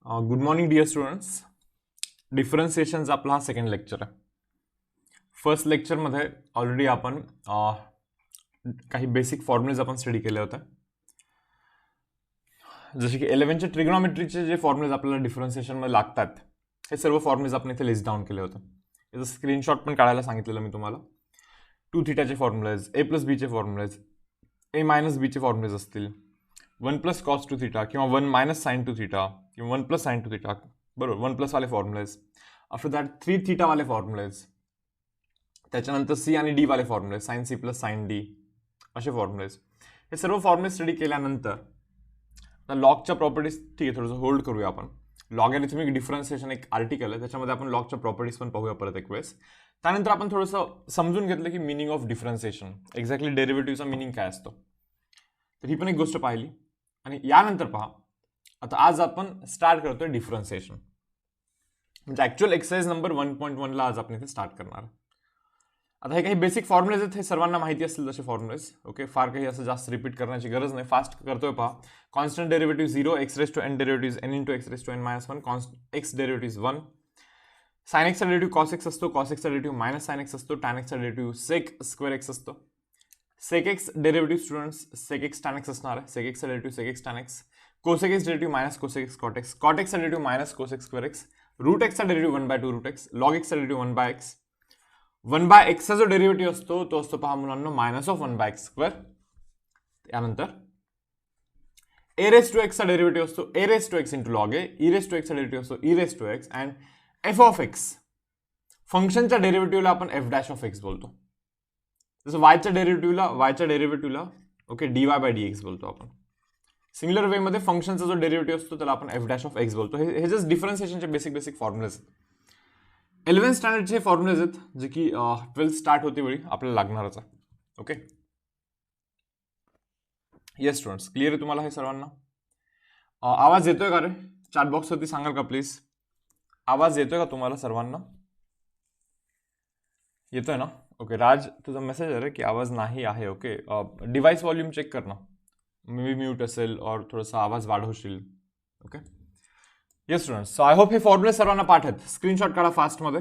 Good morning dear students. डिफरन्सिएशनचा आपला हा सेकंड लेक्चर आहे. फर्स्ट लेक्चरमध्ये ऑलरेडी आपण काही बेसिक फॉर्म्युलेज आपण स्टडी केले होते, जसे की 11चे ट्रिग्नॉमेट्रीचे जे फॉर्म्युलेज आपल्याला डिफरन्सिएशनमध्ये लागतात हे सर्व फॉर्म्युलेज आपण इथे लिस्ट डाऊन केले होते. याचं स्क्रीनशॉट पण काढायला सांगितलेलं मी तुम्हाला. 2 थीटाचे फॉर्म्युलेज, a प्लस बीचे फॉर्म्युलेज, a मायनस बीचे फॉर्म्युलेज असतील, 1 प्लस कॉस 2 थीटा किंवा 1 मायनस साइन 2 थीटा किंवा 1 प्लस साइन 2 थीटा, बरोबर, 1 प्लस वाले फॉर्म्युलेज. आफ्टर दॅट 3 थीटा वाले फॉर्म्युलेज, त्याच्यानंतर सी आणि डी वाले formulas, sine C plus sine D असे फॉर्म्युलेज. हे सर्व फॉर्म्युलेज स्टडी केल्यानंतर लॉगच्या प्रॉपर्टीज, ठीक आहे, थोडंसं होल्ड करूया आपण. लॉगॅरिथमिक डिफरन्सिएशन एक आर्टिकल आहे, त्याच्यामध्ये आपण लॉगच्या प्रॉपर्टीज पण पाहूया परत एक वेळेस. त्यानंतर आपण थोडंसं समजून घेतलं की मिनिंग ऑफ डिफरन्सिएशन, एक्झॅक्टली डेरिव्हेटिव्हचा मिनिंग काय असतो. तर ही पण एक गोष्ट पाहिली. आणि यानंतर पहा, आता आज आपण स्टार्ट करतोय डिफरन्सिएशन, म्हणजे ऍक्च्युअल एक्सरसाइज नंबर 1.1 ला आज आपण इथे स्टार्ट करणार. आता हे काही बेसिक फॉर्म्युलेज आहेत, हे सर्वांना माहिती असतील तसे फॉर्म्युलेज. ओके, फार काही असं जास्त रिपीट करण्याची गरज नाही. फास्ट करतोय पहा. Constant derivative 0, x raise to n derivative n into x raise to n minus 1, x derivative 1, sine एक्सचा डेरिव्हेटिव्ह कॉस एक्स असतो, कॉस एक्सचा डेरिव्हेटिव्ह मायनस साइन एक्स असतो, टॅन एक्सचा डेरिव्हेटिव्ह सेक स्क्वेअर एक्स असतो. Sec x derivative students sec x tan x असणार आहे. Sec एक्सचा derivative sec x tan x, cosec x derivative minus cosec x cot x, cot एक्सचा derivative minus cosec square x, root एक्सचा derivative 1/2 root x, log एक्सचा derivative 1/x. 1/xचा जो derivative असतो तो असतो पहा मुलांना मायनस ऑफ 1/x स्क्वेअर. त्यानंतर ए रेस टू एक्सचा डेरिव्हेटिव्ह असतो a raise to x into log a, e raise to एक्सचा डेरिव्हेटिव्ह असतो e raise to x, and f of x फंक्शनच्या डेरिव्हेटिव्हला आपण एफ डॅश ऑफ एक्स बोलतो. जसं वायच्या डेरिव्हेटिव्हला ओके dy/dx बोलतो आपण. सिमिलर वे मध्ये फंक्शनचा जो डेरिव्हेटिव्ह असतो त्याला आपण एफ डॅश ऑफ एक्स बोलतो. हे जस्ट डिफरन्सिएशनचे बेसिक फॉर्म्युलेज. 11th स्टँडर्डचे फॉर्म्युलेज आहेत, जे की 12th स्टार्ट होते वेळी आपल्याला लागणारच आहे. ओके, येस स्टुडंट्स, क्लिअर आहे तुम्हाला हे सर्वांना? आवाज येतोय का रे? चॅट बॉक्स वरती सांगाल का प्लीज? आवाज येतोय का तुम्हाला सर्वांना? येतोय ना? ओके, राज तुझा मेसेज आहे रे की आवाज नाही आहे. ओके, डिव्हाइस व्हॉल्यूम चेक कर ना, मे बी म्यूट असेल और थोडासा आवाज वाढवशील. Okay, yes students, so I hope हे फॉर्म्युले सर्वांना पाठ आहेत. स्क्रीनशॉट काढा फास्टमध्ये.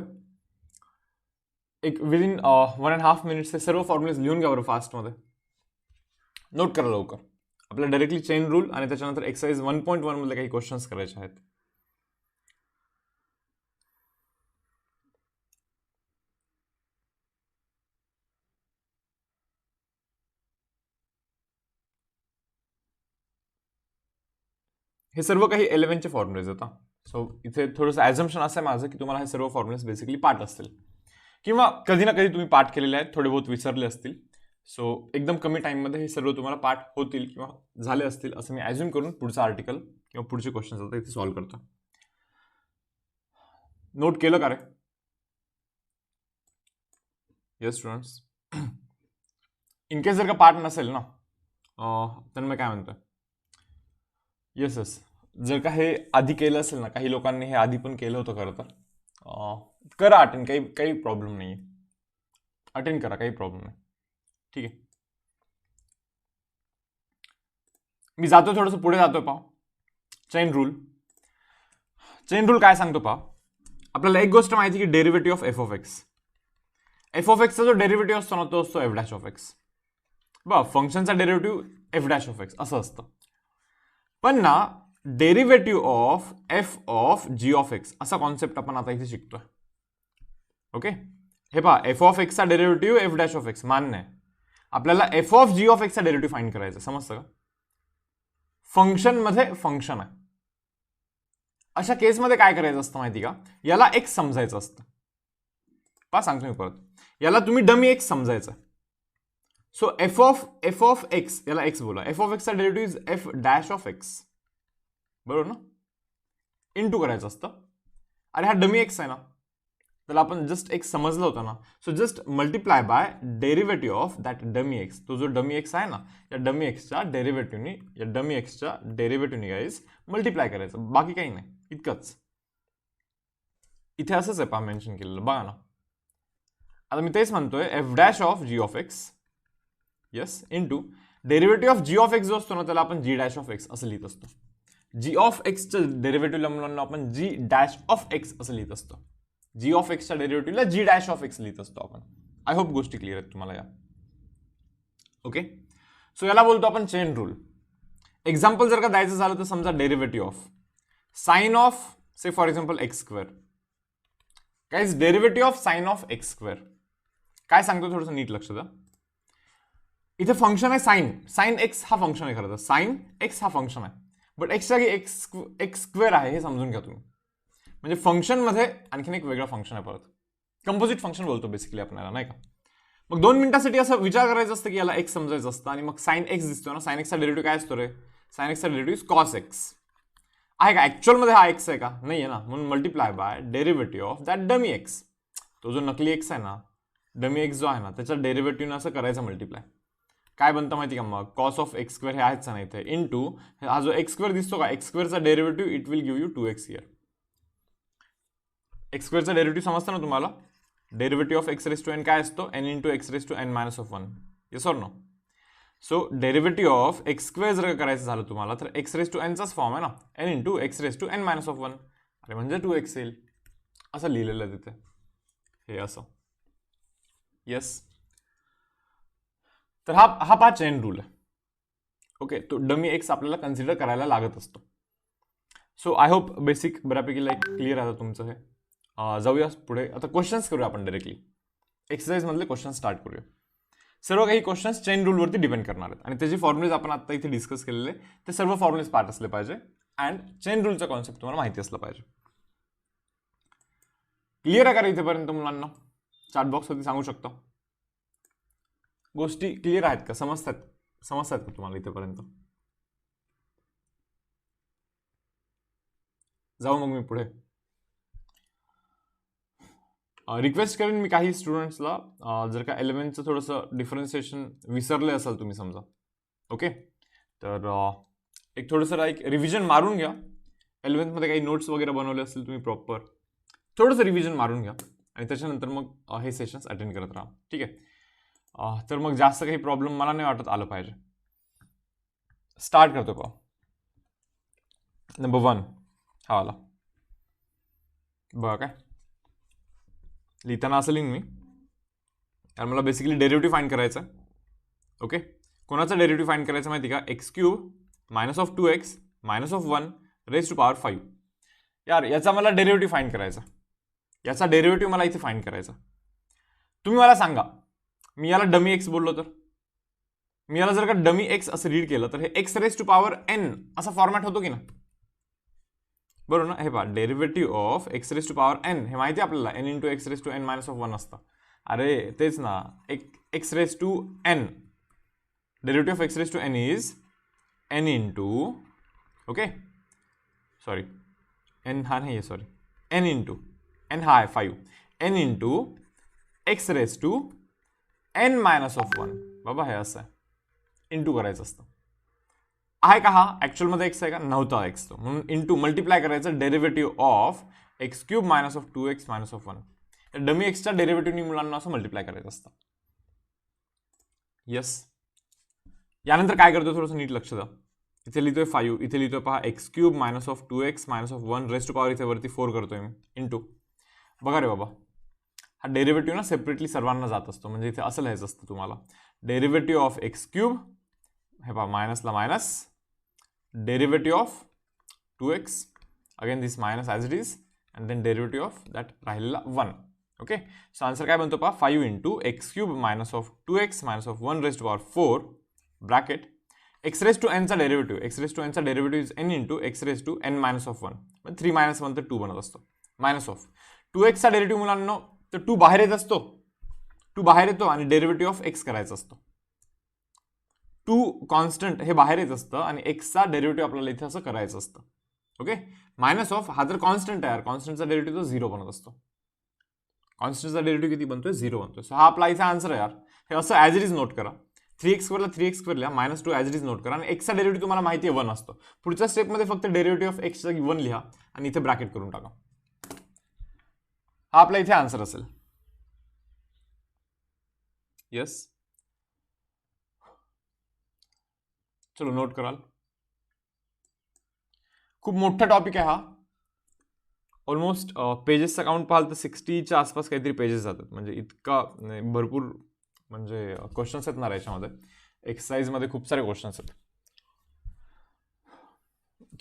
एक विदिन 1.5 मिनिट्स हे सर्व फॉर्म्युलेज लिहून घ्या बरं फास्टमध्ये. नोट करा लवकर. आपल्याला डायरेक्टली चेन रूल आणि त्याच्यानंतर एक्सरसाइज 1.1 मध्ये काही क्वेश्चन्स करायचे आहेत. हे सर्व काही 11चे फॉर्म्युलेज आहेत. सो इथे थोडंसं ॲझम्पशन असं आहे माझं की तुम्हाला हे सर्व फॉर्म्युलेज बेसिकली पाठ असतील, किंवा कधी ना कधी तुम्ही पाठ केलेले आहेत, थोडे बहुत विसरले असतील. सो एकदम कमी टाइममध्ये हे सर्व तुम्हाला पाठ होतील किंवा झाले असतील असं मी ॲज्युम करून पुढचं आर्टिकल किंवा पुढचे क्वेश्चन्स आता इथे सॉल्व्ह करतो. नोट केलं का रे? येस स्टुडंट्स, इनकेस जर का पाठ नसेल ना तर मी काय म्हणतोय, येस येस, जर का हे आधी केलं असेल ना, काही लोकांनी हे आधी पण केलं होतं खरं तर करा अटेंड, काही प्रॉब्लेम नाही. अटेंड करा, काही प्रॉब्लेम नाही. ठीक आहे, मी जातो थोडंसं पुढे जातोय पहा. चेन रूल काय सांगतो पहा. आपल्याला एक गोष्ट माहिती की डेरिव्हेटिव्ह ऑफ एफ ऑफ एक्सचा जो डेरिव्हेटिव्ह असतो ना तो असतो एफ डॅश ऑफ एक्स. बघ, फंक्शनचा derivative f dash of x असं असतं. पण ना derivative of f of g of x असा कॉन्सेप्ट आपण आता इथे शिकतोय. ओके, हे पहा, एफ ऑफ एक्सचा derivative f dash of x मान्य आहे. आपल्याला एफ ऑफ जी ऑफ एक्सचा डेरिव्हेटिव्ह फाइंड करायचा, समजतं का? फंक्शन मध्ये फंक्शन आहे, अशा केसमध्ये काय करायचं असतं माहिती का, याला एक्स समजायचं असतं. पहा सांगतो मी परत, याला तुम्ही डमी एक्स समजायचं. सो एफ ऑफ एक्स, याला एक्स बोला. एफ ऑफ एक्सचा derivative f dash of x, बरोबर ना? इंटू करायचं असतं. अरे हा डमी एक्स आहे ना, त्याला आपण जस्ट एक्स समजलं होतं ना. So just multiply by derivative of that dummy x. तो जो डमी एक्स आहे ना, या डमी एक्सच्या डेरिव्हेटिव्हनी गाईज मल्टिप्लाय करायचं, बाकी काही नाही, इतकंच. इथे असंच आहे पहा मेन्शन केलेलं, बघा ना. आता मी तेच म्हणतोय, f dash of g of x, yes, into derivative of g of x जो असतो ना त्याला आपण जी डॅश ऑफ एक्स असं लिहित असतो. जी ऑफ एक्सचं डेरिव्हेटिव्हला मुलांना आपण जी डॅश ऑफ एक्स असं लिहित असतो. जी ऑफ एक्सच्या डेरिव्हेटिव्हला जी डॅश ऑफ एक्स लिहित असतो आपण. आय होप गोष्टी क्लिअर आहेत तुम्हाला या. ओके, सो याला बोलतो आपण चेन रूल. एक्झाम्पल जर का द्यायचं झालं तर समजा derivative of sine of say for example x square. Guys derivative of sine of x square काय सांगतो थोडंसं नीट लक्ष द्या. इथे फंक्शन आहे साइन एक्स हा फंक्शन आहे खरं तर. साइन एक्स हा फंक्शन आहे, बट एक्स जागी एक्स स्क्वेअर आहे हे समजून घ्या तुम्ही. म्हणजे फंक्शनमध्ये आणखीन एक वेगळं फंक्शन आहे परत. कंपोजिट फंक्शन बोलतो बेसिकली आपल्याला, नाही का. मग 2 मिनिटांसाठी असं विचार करायचं असतं की याला एक्स समजायचं असतं आणि मग साइन एक्स दिसतो ना. साइन एक्सचा डेरिव्हेटिव्ह काय असतो रे? साइन एक्सचा डेरिव्हेटिव्ह कॉस एक्स आहे का? ऍक्च्युअलमध्ये हा एक्स आहे का? नाही आहे ना. म्हणून multiply by derivative of that dummy x. तो जो नकली एक्स आहे ना, डमी एक्स जो आहे ना, त्याच्या डेरिव्हेटिव्हनं असं करायचं मल्टिप्लाय. काय बनतं माहिती का मग? कॉस ऑफ एक्स स्क्वेअर हे आहेच ना इथे, इंटू हा जो एक्स स्क्वेअर दिसतो का, एक्स स्क्वेअरचा derivative it will give you 2x here. X स्क्वेअरचा डेरिव्हेटिव्ह समजतं ना तुम्हाला? Derivative of x raise to n काय असतो? N into x raise to n minus of 1. Yes or no? So derivative of x square जर करायचं झालं तुम्हाला तर एक्स रेस टू एनचाच फॉर्म आहे ना, n into x raise to n minus of 1. अरे म्हणजे 2x येईल असं लिहिलेलं आहे तिथे, हे असं. येस, तर हा पहा चेन रूल आहे. ओके, तो डमी एक्स आपल्याला कन्सिडर करायला लागत असतो. सो आय होप बेसिक बऱ्यापैकी लाईक क्लिअर आहे तुमचं हे. जाऊया पुढे. आता क्वेश्चन्स करूया आपण डायरेक्टली. एक्सरसाइज मधले क्वेश्चन स्टार्ट करूया. सर्व काही क्वेश्चन्स चेन रूलवरती डिपेंड करणार आहेत आणि त्याचे फॉर्म्युलेज आपण आता इथे डिस्कस केलेले ते सर्व फॉर्म्युलेज पार्ट असले पाहिजे अँड चेन रूलचा कॉन्सेप्ट तुम्हाला माहिती असला पाहिजे. क्लिअर आहे का इथेपर्यंत मुलांना? चॅट बॉक्स वरती सांगू शकता. गोष्टी क्लिअर आहेत का? समजतात का तुम्हाला इथेपर्यंत? जाऊ मग मी पुढे. रिक्वेस्ट करेन मी काही स्टुडंट्सला, जर का 11चं थोडंसं डिफरन्सिएशन विसरले असाल तुम्ही समजा, ओके, तर एक थोडंसं लाईक रिव्हिजन मारून घ्या. 11th काही नोट्स वगैरे बनवले असतील तुम्ही प्रॉपर, थोडंसं रिव्हिजन मारून घ्या आणि त्याच्यानंतर मग हे सेशन्स अटेंड करत राहा. ठीक आहे, तर मग जास्त काही प्रॉब्लेम मला नाही वाटत आलं पाहिजे. स्टार्ट करतो का? नंबर 1 हा वाला बघा. काय लिहिताना असं लिहिन मी, कारण मला बेसिकली डेरिव्हेटिव्ह फाइंड करायचं आहे. ओके, कोणाचा डेरिव्हेटिव्ह फाइंड करायचा माहिती का? X cube minus of 2x minus of 1 raise to power 5. यार याचा मला डेरिव्हेटिव्ह फाइंड करायचा. याचा डेरिव्हेटिव्ह मला इथे फाइंड करायचा. तुम्ही मला सांगा, मी याला डमी एक्स बोललो तर, मी याला जर का डमी एक्स असं रीड केलं तर हे x raise to power n असा फॉर्मॅट होतो की ना? बरोबर ना? हे पहा, derivative of x raise to power n हे माहिती आहे आपल्याला, n into x raise to n minus of 1 असतं. अरे तेच ना, x raise to n, derivative of x raise to n is n into, okay sorry n हा नाही आहे, सॉरी n इंटू n हा आहे 5, n into x raise to n minus of 1. बाबा हे असं आहे, इंटू करायचं असतं. आहे का हा ऍक्च्युअलमध्ये एक्स आहे का? नव्हता एक्स तो, म्हणून इंटू मल्टिप्लाय करायचं derivative of x cube minus of 2x minus of 1. Dummy एक्सच्या डेरिव्हेटिव्हनी मुलांना असं मल्टिप्लाय करायचं असतं. येस, यानंतर काय करतो थोडंसं नीट लक्ष द्या. इथे लिहितोय 5, इथे लिहितोय पहा x cube minus of 2x minus of 1 raise to power इथे वरती 4 करतोय मी इंटू. बघा रे बाबा, हा डेरिव्हेटिव्ह ना सेपरेटली सर्वांना जात असतो. म्हणजे इथे असं लिहायचं असतं तुम्हाला, डेरिव्हेटिव्ह ऑफ एक्स क्यूब, हे पहा मायनसला minus, derivative of 2x, again this minus as it is, and then derivative of that राहिलेला 1. ओके, सो आन्सर काय बनतो पहा, 5 into x cube minus of 2x minus of 1 raise to power 4 bracket x raise to एनचा derivative, x raise to एनचा derivative is n into x raise to n minus of 1. 3 minus 1 तर 2 बनत असतो. Minus of 2x चा derivative मुलांना तर 2 बाहेर येत असतो, 2 बाहेर येतो आणि डेरिव्हेटिव्ह ऑफ x करायचा असतो. 2 कॉन्स्टंट हे बाहेर येत असतं आणि एक्सचा डेरिव्हेटिव्ह आपल्याला इथे असं करायचं असतं. ओके, मायनस ऑफ हा जर कॉन्स्टंट आहे, कॉन्स्टंटचा डेरिव्हेटिव्ह तो 0 बनत असतो. कॉन्स्टंटचा डेरिव्हेटिव्ह किती बनतोय? 0 बनतोय. सो हा आपला इथे आन्सर आहे यार. हे असं ॲज इट इज नोट करा. 3x स्क्वेअरला 3x स्क्वेअर लिहा, minus 2 as it is note करा आणि एक्सचा डेरिव्हेटिव्ह तुम्हाला माहिती आहे 1 असतो. पुढच्या स्टेपमध्ये फक्त डेरिव्हेटिव्ह ऑफ एक्सचा 1 लिहा आणि इथे ब्रॅकेट करून टाका. हा आपला इथे आन्सर असेल. येस, चलो नोट कराल. खूप मोठा टॉपिक आहे हा. ऑलमोस्ट पेजेसचा काउंट पाहाल तर 60च्या आसपास काहीतरी पेजेस जातात. म्हणजे इतका भरपूर म्हणजे क्वेश्चन्स आहेत ना याच्यामध्ये. एक्सरसाइजमध्ये खूप सारे क्वेश्चन्स आहेत.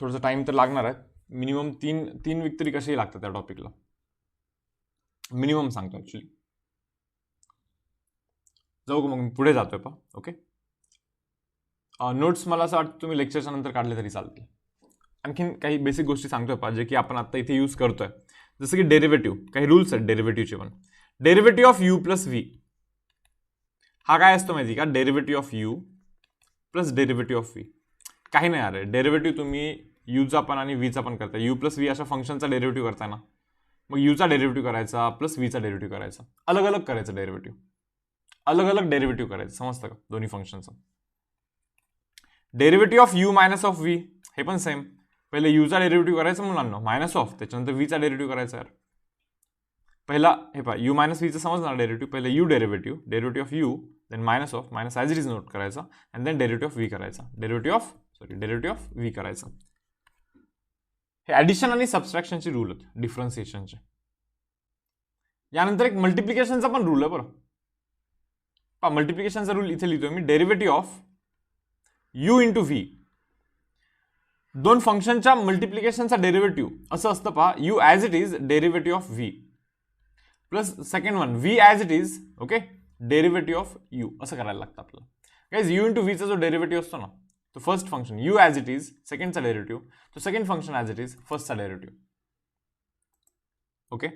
थोडंसं टाइम तर लागणार आहे. मिनिमम तीन वीक तरी कशाही लागतात त्या टॉपिकला. मिनिमम सांगतो ॲक्च्युली. जाऊ का मग पुढे जातोय पा. ओके. नोट्स मला असं वाटतं तुम्ही लेक्चरच्या नंतर काढले तरी चालतील. आणखीन काही बेसिक गोष्टी सांगतोय पा जे की आपण आता इथे यूज करतोय. जसं की डेरिव्हेटिव्ह. काही रूल्स आहेत डेरिव्हेटिव्हचे पण. Derivative of you plus V हा काय असतो माहिती का? Derivative of you plus derivative of V. काही नाही अरे, डेरिव्हेटिव्ह तुम्ही यूचा पण आणि व्हीचा पण करता. यू प्लस व्ही अशा फंक्शनचा डेरिव्हेटिव्ह करताय ना, मग यूचा डेरिव्हेटिव्ह करायचा प्लस व्हीचा डेरिव्हेटिव्ह करायचा. अलग अलग करायचं डेरिव्हेटिव्ह. अलग अलग डेरिव्हेटिव्ह करायचं. समजतं का दोन्ही फंक्शनचं? Derivative of u minus of v हे पण सेम. पहिले यूचा डेरिव्हेटिव्ह करायचं मुलांना मायनस ऑफ, त्याच्यानंतर व्हीचा डेरिव्हेटिव्ह करायचा यार. पहिला हे पहा यू मायनस व्हीचं समजणार डेरिव्हेटिव्ह. पहिले u derivative of u, then minus of, minus as it is note करायचा, and then derivative of v करायचा. डेरिव्हेटिव्ह ऑफ व्ही करायचं. हे ॲडिशन आणि सबस्ट्रॅक्शनचे रूल आहेत डिफरन्सिएशनचे. यानंतर एक मल्टिप्लिकेशनचा पण रूल आहे बरं. पहा मल्टिप्लिकेशनचा रूल इथे लिहितोय मी. Derivative of u into v. दोन फंक्शनच्या मल्टिप्लिकेशनचा डेरिव्हेटिव्ह असं असतं पहा. U as it is derivative of v plus second one v as it is okay derivative of u असं करायला लागतं आपल्याला. गाईज यू इंटू व्हीचा जो डेरिव्हेटिव्ह असतो ना तो first function u as it is सेकंडचा डेरिव्हेटिव्ह, तो second function as it is फर्स्टचा derivative. Okay.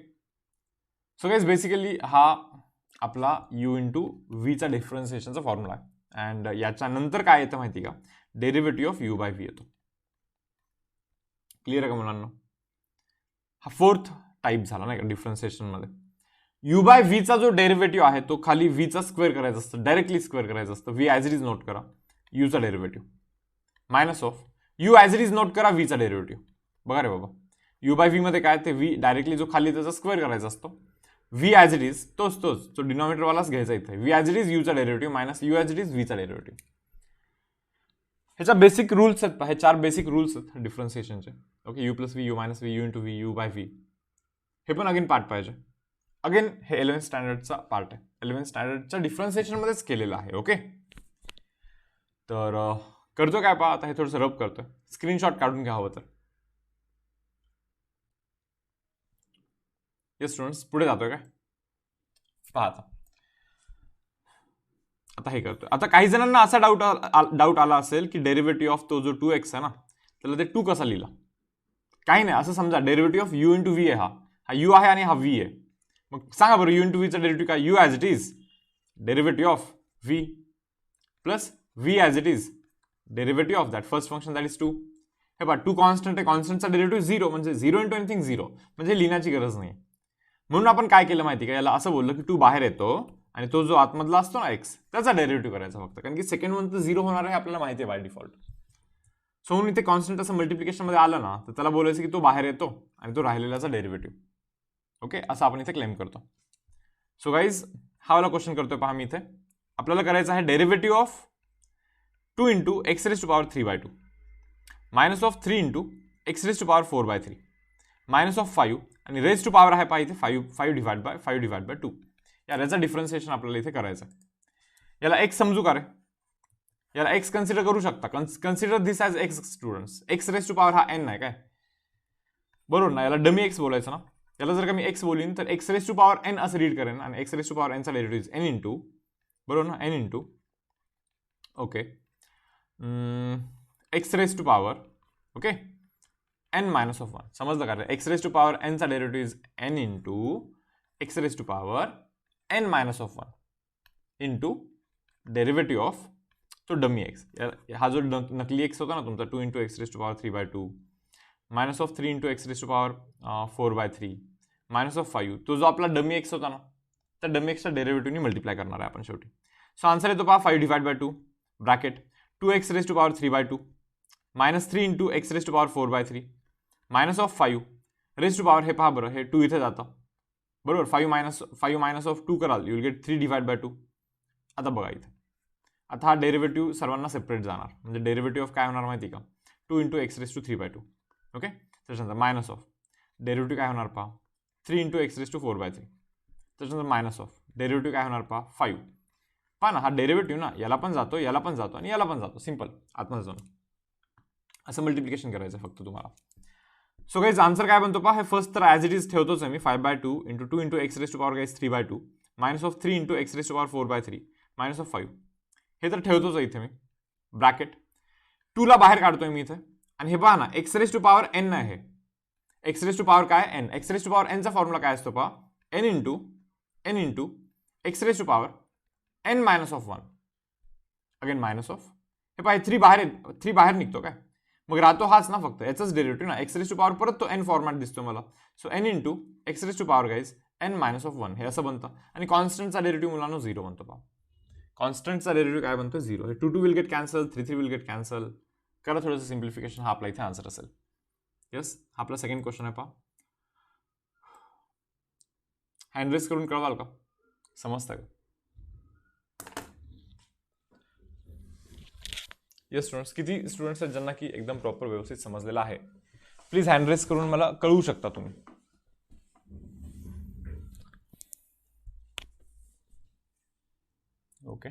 So guys basically हा आपला यू इंटू व्हीचा डिफरन्सिएशनचा फॉर्म्युला आहे. अँड याच्यानंतर काय येतं माहिती का? Derivative of u by v येतो. क्लिअर आहे का मुलांना? हा फोर्थ टाईप झाला नाही का डिफरन्सिएशनमध्ये. यू बाय व्हीचा जो डेरिव्हेटिव्ह आहे तो खाली व्हीचा स्क्वेअर करायचा असतं, डायरेक्टली स्क्वेअर करायचं असतं. V as it is note करा यूचा derivative minus of u as it is note करा व्हीचा डेरिव्हेटिव्ह. बघा रे बाबा, यू बाय व्ही मध्ये काय ते व्ही डायरेक्टली जो खाली त्याचा स्क्वेअर करायचा असतो. व्ही ॲज इट इज तोच जो डिनॉमिनेटरवालाच घ्यायचा इथे. व्ही ॲज इट इज यूचा derivative minus u as it is व्हीचा डेरिव्हेटिव्ह. ह्याच्या बेसिक रूल्स आहेत. हे 4 बेसिक रूल्स आहेत डिफरन्सिएशनचे. Okay. U plus v, u minus v, u into v, u by v. हे पण अगेन पार्ट पाहिजे. अगेन हे 11th स्टँडर्डचा पार्ट आहे. 11th स्टँडर्डच्या डिफरन्सिएशनमध्येच केलेलं आहे. ओके. तर करतोय काय पहा आता हे थोडंसं रब करतोय. स्क्रीनशॉट काढून घ्या हवं तर. येस स्टुडंट्स, पुढे जातोय काय पहा आता हे करतोय. आता काही जणांना असा डाऊट आला असेल की डेरिव्हेटिव्ह ऑफ तो जो 2x आहे ना त्याला ते 2 कसा लिहिला. काही नाही, असं समजा derivative of u into V आहे. हा यू आहे आणि हा व्ही आहे. मग सांगा बरं यू इंटू व्हीचा डेरिव्हेटिव्ह काय? You as it is derivative of v plus V as it is derivative of that first function that is 2. हे पहा 2 कॉन्स्टंट आहे, कॉन्स्टंटचा डेरिव्हेटिव्ह 0 म्हणजे 0 इंटू एनिथिंग 0 म्हणजे लिहिण्याची गरज नाही. म्हणून आपण काय केलं माहिती का? याला असं बोललं की 2 बाहेर येतो आणि तो जो आतमधला असतो ना x त्याचा डेरिव्हेटिव्ह करायचा फक्त. कारण की सेकंड वन तर 0 होणार आहे आपल्याला माहिती आहे बाय डिफॉल्ट. सो म्हणून इथे कॉन्स्टंट असं मल्टिप्लिकेशनमध्ये आलं ना तर त्याला बोलायचं की तो बाहेर येतो आणि तो राहिलेल्याचा डेरिव्हेटिव्ह. ओके. असं आपण इथे क्लेम करतो. सो गाईज हा वाला क्वेश्चन करतोय पहा मी इथे. आपल्याला करायचं आहे derivative of 2 into x raise to power 3/2 minus of 3 into x raise to power 4/3 minus of 5 आणि रेज टू पॉवर आहे पहा इथे 5 डिवाइड बाय 2. याचा डिफरन्सिएशन आपल्याला इथे करायचं. याला x समजू का रे? याला x कन्सिडर करू शकता. Consider this as x students. X raise to power हा n नाही काय बरोबर ना? याला डमी x बोलायचं ना. याला जर का मी x बोलीन तर x raise to power n असं रीड करेन आणि x raise to power n चा डेरिव्हेटिव्ह n इंटू बरोबर ना n into okay x raise to power okay n minus of 1. समजलं का रे? X raise to power n चा derivative n into x raise to power n minus of 1 into derivative of तो dummy x. हा जो नकली x होता ना तुमचा 2 into x raise to power 3/2 minus of 3 into x raise to power 4/3 minus of 5 तो जो आपला डमी एक्स होता ना त्या डमी एक्सच्या डेरिव्हेटिव्हनी मल्टिप्लाय करणार आहे आपण शेवटी. सो आन्सर येतो पहा 5 divide by 2 bracket 2x raise to power 3/2 minus 3 into x raise to power 4/3 minus of 5 raise to power हे पहा बरं हे 2 इथे जातं बरोबर. 5 मायनस ऑफ 2 कराल you will get 3 divide by 2. आता बघा इथे आता हा डेरिव्हेटिव्ह सर्वांना सेपरेट जाणार म्हणजे डेरिव्हेटिव्ह ऑफ काय होणार माहिती का? 2 into x raise to 3/2 okay, त्याच्यानंतर मायनस ऑफ डेरिव्हेटिव्ह काय होणार पहा 3 इंटू एक्स रेस टू 4/3. त्याच्यानंतर मायनस ऑफ डेरिव्हेटिव्ह काय होणार पहा 5. पहा ना, हा डेरिव्हेटिव्ह ना याला पण जातो, याला पण जातो आणि याला पण जातो. सिंपल, आतमध्ये जाऊन असं मल्टिप्लिकेशन करायचं फक्त तुम्हाला. सो गाईज आन्सर काय बनतो पहा, हे फर्स्ट तर ॲज इट इज ठेवतोच आहे मी 5/2 into 2 into x raise to power guys 3/2 minus of 3 into x raise to power 4/3 minus of 5. हे तर ठेवतोच आहे इथे मी. ब्रॅकेट 2 ला बाहेर काढतोय मी इथे. आणि हे पहा ना, x raise to power n आहे. एक्स रेस टू पॉवर काय n. X raise to power एनचा फॉर्म्युला काय असतो पहा, n into x raise to power n minus of 1. Again minus of, हे पहा 3 बाहेर निघतो काय, मग राहतो हाच ना फक्त, याचाच डेरिव्हेटिव्ह ना. एक्स रेस टू पॉवर परत तो एन फॉर्मॅट दिसतो मला. So n into x raise to power guys n minus of 1 हे असं बनतं. आणि कॉन्स्टंटचा डेरिव्हेटिव्ह मुलांना 0 बनतो पहा. कॉन्स्टंटचा डेरिव्हेटिव्ह काय बनतो 0. हे 2 will get cancel, 3 will get cancel. करा थोडंसं सिम्प्लिफिकेशन. हा आपला इथे आन्सर असेल. येस, हा आपला सेकंड क्वेश्चन आहे पहा. हँड रेस करून कळवाल का, समजतं का? येस स्टुडंट्स, किती स्टुडंट्स आहेत ज्यांना की एकदम प्रॉपर व्यवस्थित समजलेलं आहे? प्लीज हँड रेस करून मला कळवू शकता तुम्ही. ओके,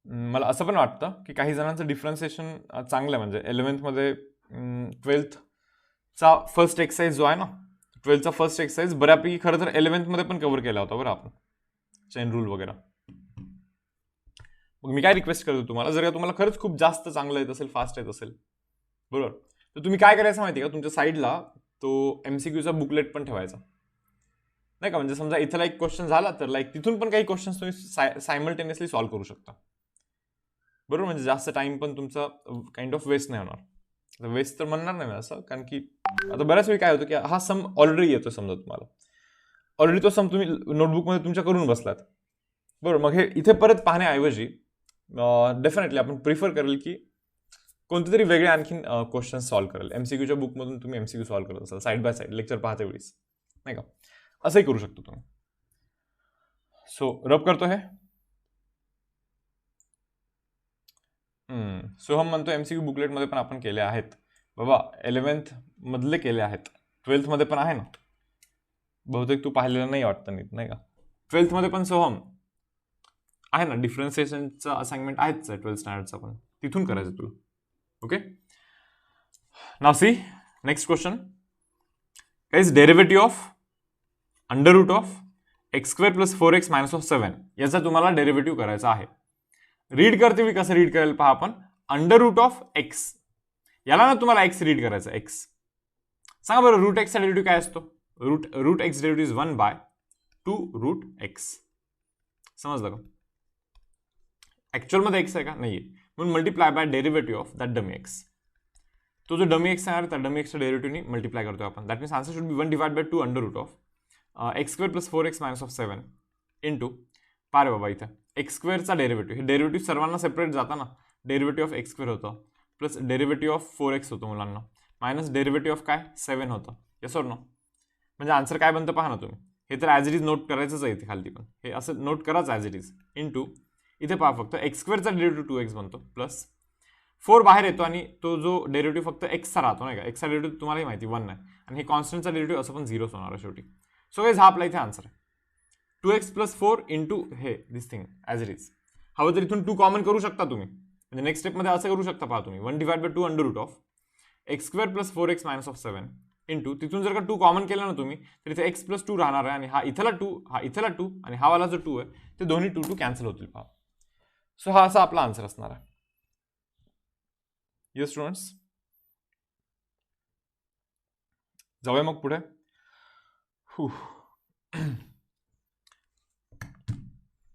मला असं पण वाटतं की काही जणांचं डिफरन्सिएशन चांगलं आहे. म्हणजे 11th मध्ये 12thचा फर्स्ट एक्सरसाइज जो आहे ना, 12thचा फर्स्ट एक्सरसाइज बऱ्यापैकी खरं तर 11th मध्ये पण कव्हर केला होता बरं आपण, चेन रूल वगैरे. मग मी काय रिक्वेस्ट करतो तुम्हाला, जर का तुम्हाला खरंच खूप जास्त चांगलं येत असेल, फास्ट येत असेल, बरोबर, तर तुम्ही काय करायचं माहिती का, तुमच्या साईडला तो MCQचा बुकलेट पण ठेवायचा नाही का. म्हणजे समजा इथला एक क्वेश्चन झाला तर लाईक तिथून पण काही क्वेश्चन्स तुम्ही सायमल्टेनियसली सॉल्व्ह करू शकता, बरोबर. म्हणजे जास्त टाइम पण तुमचा काइंड ऑफ वेस्ट नाही होणार. वेस्ट तर म्हणणार नाही मी असं, कारण की आता बऱ्याच वेळी काय होतं की हा सम ऑलरेडी येतो, समजा तुम्हाला ऑलरेडी तो सम तुम्ही नोटबुकमध्ये तुमच्या करून बसलात, बरोबर. मग हे इथे परत पाहण्याऐवजी डेफिनेटली आपण प्रिफर करेल की कोणते तरी वेगळे आणखीन क्वेश्चन सॉल्व्ह करेल. MCQच्या बुकमधून तुम्ही MCQ सॉल्व्ह करत असाल साईड बाय साईड लेक्चर पाहते वेळेस, नाही का, असंही करू शकतो तुम्ही. सो रब करतो हे. सोहम म्हणतो MCQ बुकलेटमध्ये पण आपण केले आहेत बाबा. 11th मधले केले आहेत, 12th मध्ये पण आहे ना. बहुतेक तू पाहिलेलं नाही वाटतं नीट, नाही का. 12th मध्ये पण सोहम आहे ना, डिफरन्सिएशनचा असाइनमेंट आहेच 12th स्टँडर्डचा पण, तिथून करायचं तुला. Okay, now see next question. Guys, derivative of under root of x² + 4x - 7 याचा तुम्हाला डेरिव्हेटिव्ह करायचा आहे. रीड करते मी कसं रीड करेल पहा आपण. अंडर रूट ऑफ x, याला ना तुम्हाला x रीड करायचं. x सांगा बरं, रूट x चा डेरिव्हेटिव्ह काय असतो? Root x derivative is 1/2√x. समजलं का? ऍक्च्युअल मध्ये x आहे का? नाहीये, म्हणून multiply by derivative of that dummy x. तो जो डमी x आहे त्या डमी x च्या डेरिव्हेटिव्हनी मल्टिप्लाय करतोय आपण. That means answer should be 1/2 under root of x² + 4x - 7 into पारे बाबा इथे x² चा डेरिव्हेटिव्ह. हे डेरिव्हेटिव्ह सर्वांना सेपरेट जाता ना. डेरिव्हेटिव्ह ऑफ x² होतं प्लस डेरिव्हेटिव्ह ऑफ 4x होतं मुलांना, मायनस डेरिव्हेटिव्ह ऑफ काय 7 होतं. Yes or no? म्हणजे आन्सर काय बनतं पहा ना तुम्ही. हे तर ॲज इट इज नोट करायचंच आहे इथे खालती पण, हे असं नोट कराच ॲज इट इज. इंटू इथे पहा फक्त x² चा डेरिव्हेटिव्ह 2x बनतो प्लस 4 बाहेर येतो आणि तो जो डेरिव्हेटिव्ह फक्त x चा राहतो, नाही का. x चा डेरिव्हेटिव्ह तुम्हालाही माहिती 1 आहे आणि हे कॉन्स्टंटचा डेरिव्हेटिव्ह असं पण 0 होणार आहे शेवटी. सो गाइस, हा आपला इथे आन्सर आहे. 2x + 4 इंटू हे दिस थिंग ॲज इट इज. हवं तर इथून 2 कॉमन करू शकता तुम्ही. म्हणजे नेक्स्ट स्टेपमध्ये असं करू शकता पहा तुम्ही, 1/2 under root of x² + 4x - 7 into तिथून जर का 2 कॉमन केलं ना तुम्ही तर इथे x + 2 राहणार आहे आणि हा इथला 2, हा इथला 2 आणि हा वाला जो 2 आहे ते दोन्ही 2 कॅन्सल होतील पहा. सो हा असा आपला आन्सर असणार आहे. येस स्टुडंट्स, जाऊया मग पुढे.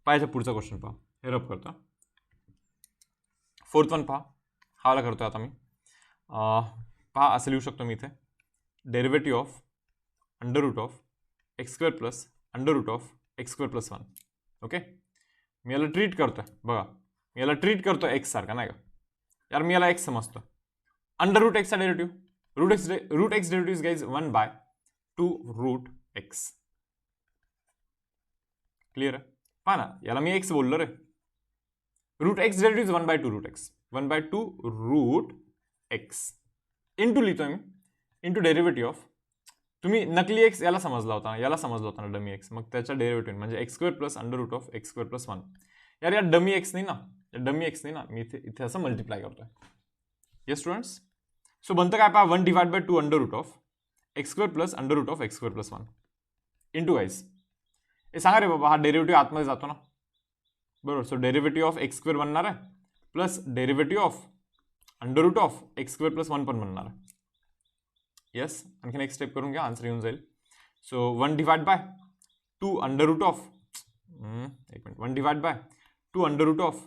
पाहायचा पुढचा क्वेश्चन पहा. हे रब करतो. 4th वन पहा, हा वाला करतोय आता मी. पहा असं लिहू शकतो मी इथे, derivative of under root of x² + under root of x² + 1. Okay, मी याला ट्रीट करतोय बघा, मी याला ट्रीट करतोय x सारखा, नाही का. यार मी याला x समजतो. अंडर रूट x चा derivative, root x derivative guys 1/2√x. Clear आहे? पहा ना, याला मी एक्स बोललो रे. Root x derivative 1/2 root x, 1/2 root x into लिहितोय मी, इंटू डेरिव्हेटिव्ह ऑफ, तुम्ही नकली एक्स याला समजला होता, याला समजला होता ना डमी एक्स, मग त्याच्या डेरिव्हेटिव्ह म्हणजे x square plus under root of x square plus 1. यार या डमी एक्स नाही ना, डमी एक्स नाही ना, मी इथे असं मल्टिप्लाय करतोय. येस स्टुडंट्स, सो बनतं काय पहा, 1/2 under root of x square plus under root of x square plus 1 into guys, हे सांगा रे बाबा, हा डेरिव्हेटिव्ह आतमध्ये जातो ना, बरोबर. So derivative of x square बनणार आहे plus derivative of under root of x square plus 1 पण बनणार आहे. येस, आणखीन एक स्टेप करून घ्या, आन्सर येऊन जाईल. सो 1/2 अंडर रूट ऑफ, एक minute, 1/2 under root of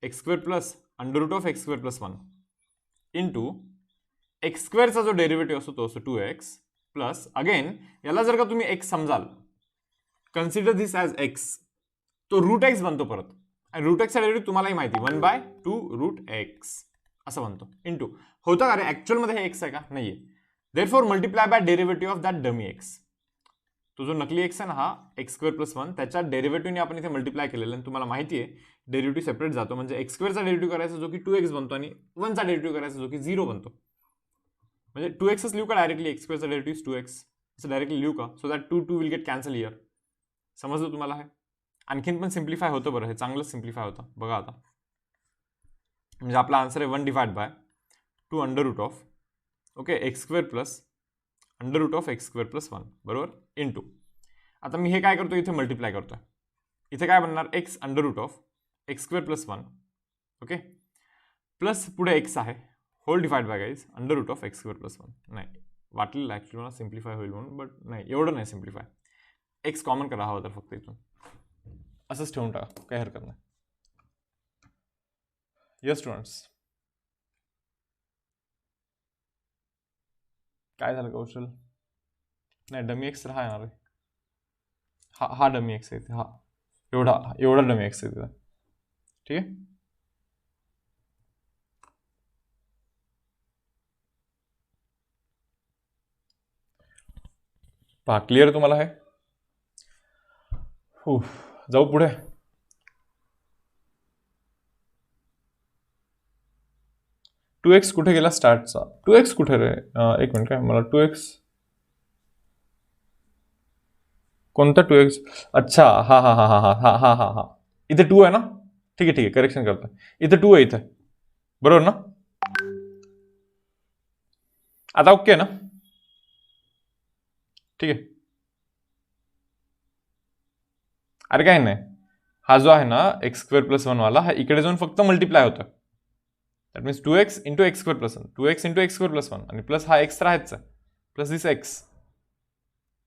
x square plus under root of x square plus 1 into x स्क्वेअरचा जो डेरिव्हेटिव्ह असतो तो असतो 2x प्लस, अगेन याला जर का तुम्ही x समजाल, consider this as x, तो रूट एक्स बनतो परत, आणि रूट एक्सचा डेरिव्हेटिव्ह तुम्हालाही माहिती 1/2 रूट एक्स असं बनतो, इंटू होतं का रे ॲक्च्युअलमध्ये हे एक्स आहे का? नाहीये. Therefore multiply by derivative of that dummy x. तो जो नकली एक्स आहे ना, हा एक्स स्क्वेअर प्लस 1, त्याच्या डेरिव्हेटिव्हने आपण इथे मल्टिप्लाय केलेलं, आणि तुम्हाला माहिती आहे डेरिव्हेटिव्ह सेपरेट जातो, म्हणजे एक्स स्क्वेअरचा डेरिव्हेटिव्ह करायचा जो की 2x बनतो, आणि 1चा डेरिव्हेटिव्ह करायचा जो की 0 बनतो. म्हणजे 2xच लिहू का डायरेक्टली, एक्स स्क्वेअरचा डेरिव्हेटिव्ह 2x असं डायरेक्टली लिहू का, so that 2 will get cancel here. समजलं तुम्हाला? हे आणखीन पण सिम्प्लिफाय होतं बरं, हे चांगलंच सिम्प्लिफाय होतं बघा आता. म्हणजे आपला आन्सर आहे 1/2 under root of, okay, x square plus under root of x square plus 1, बरोबर, इंटू. आता मी हे काय करतो, इथे मल्टिप्लाय करतोय, इथे काय बनणार, x under root of x square plus 1, ओके, प्लस पुढे एक्स आहे, whole divide by guys under root of x square plus 1. नाही वाटलेलं ॲक्च्युली मला सिम्प्लिफाय होईल म्हणून, बट नाही, एवढं नाही सिम्प्लिफाय, एक्स कॉमन करा हवं तर फक्त इथून, असंच ठेवून टाका, काही हरकत नाही. येस स्टुडंट्स, काय झालं कौशल? नाही, डमी एक्स तर हा येणार आहे, हा डमी एक्स आहे, हा एवढा डमी एक्स आहे तिथं, ठीक आहे. पहा, क्लिअर तुम्हाला आहे? हो, जाऊ पुढे. टू एक्स कुठे गेला स्टार्टचा? 2x कुठे रे? एक मिनिट, काय मला 2x कोणता 2x? अच्छा, हा हा हा हा हा हा हा हा हा, इथे 2 आहे ना, ठीक आहे, करेक्शन करतो, इथे 2 आहे, इथे बरोबर ना? आता ओके ना? ठीक आहे. अरे काय नाही, हा जो आहे ना एक्स स्क्वेअर प्लस 1 वाला, हा इकडे जाऊन फक्त मल्टिप्लाय होतं. That means 2x into x square plus 1, 2x into x square plus 1, आणि प्लस हा एक्स राहायचा plus this x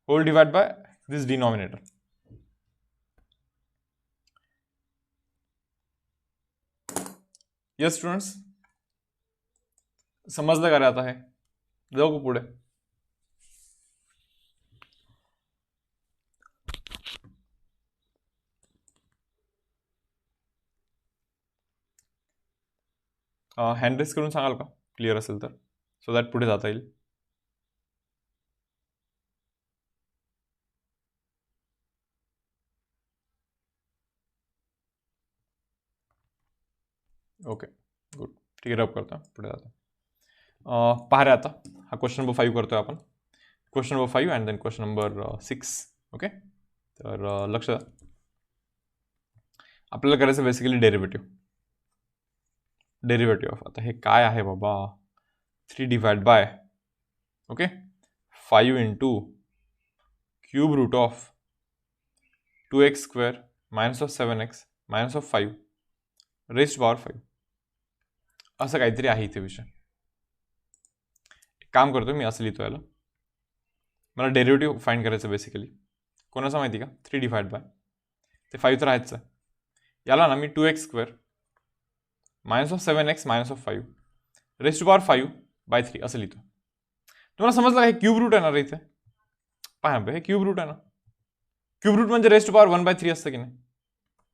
whole divide by this denominator. Yes students, समजलं का रे आता? हे जाऊ का पुढे? हँड रेस करून सांगाल का क्लिअर असेल तर, सो दॅट पुढे जाता येईल. ओके, गुड, ठीक आहे, रब करतो, पुढे जातो. पहा रे आता, हा क्वेश्चन नंबर 5 करतोय आपण, question number 5 and then question number 6. Okay, तर लक्ष द्या, आपल्याला करायचं बेसिकली डेरिव्हेटिव्ह ऑफ, आता हे काय आहे बाबा, 3 divide by, okay, 5 into cube root of 2x square minus of 7x minus of 5 raised power 5, असं काहीतरी आहे इथे विषय. काम करतो मी, असं लिहितो याला, मला डेरिव्हेटिव्ह फाइंड करायचं बेसिकली. कोणाचं माहिती का? 3 डिवाइड बाय, ते 5 तर राहायचं, याला ना मी 2x square minus of 7x minus of 5 raised power 5/3 असं लिहितो. तुम्हाला समजलं का? हे क्यूब रूट आहे ना रे इथे, पहा हे क्यूब रूट आहे ना, क्यूब रूट म्हणजे रेस्ट पॉवर 1/3 असतं की नाही,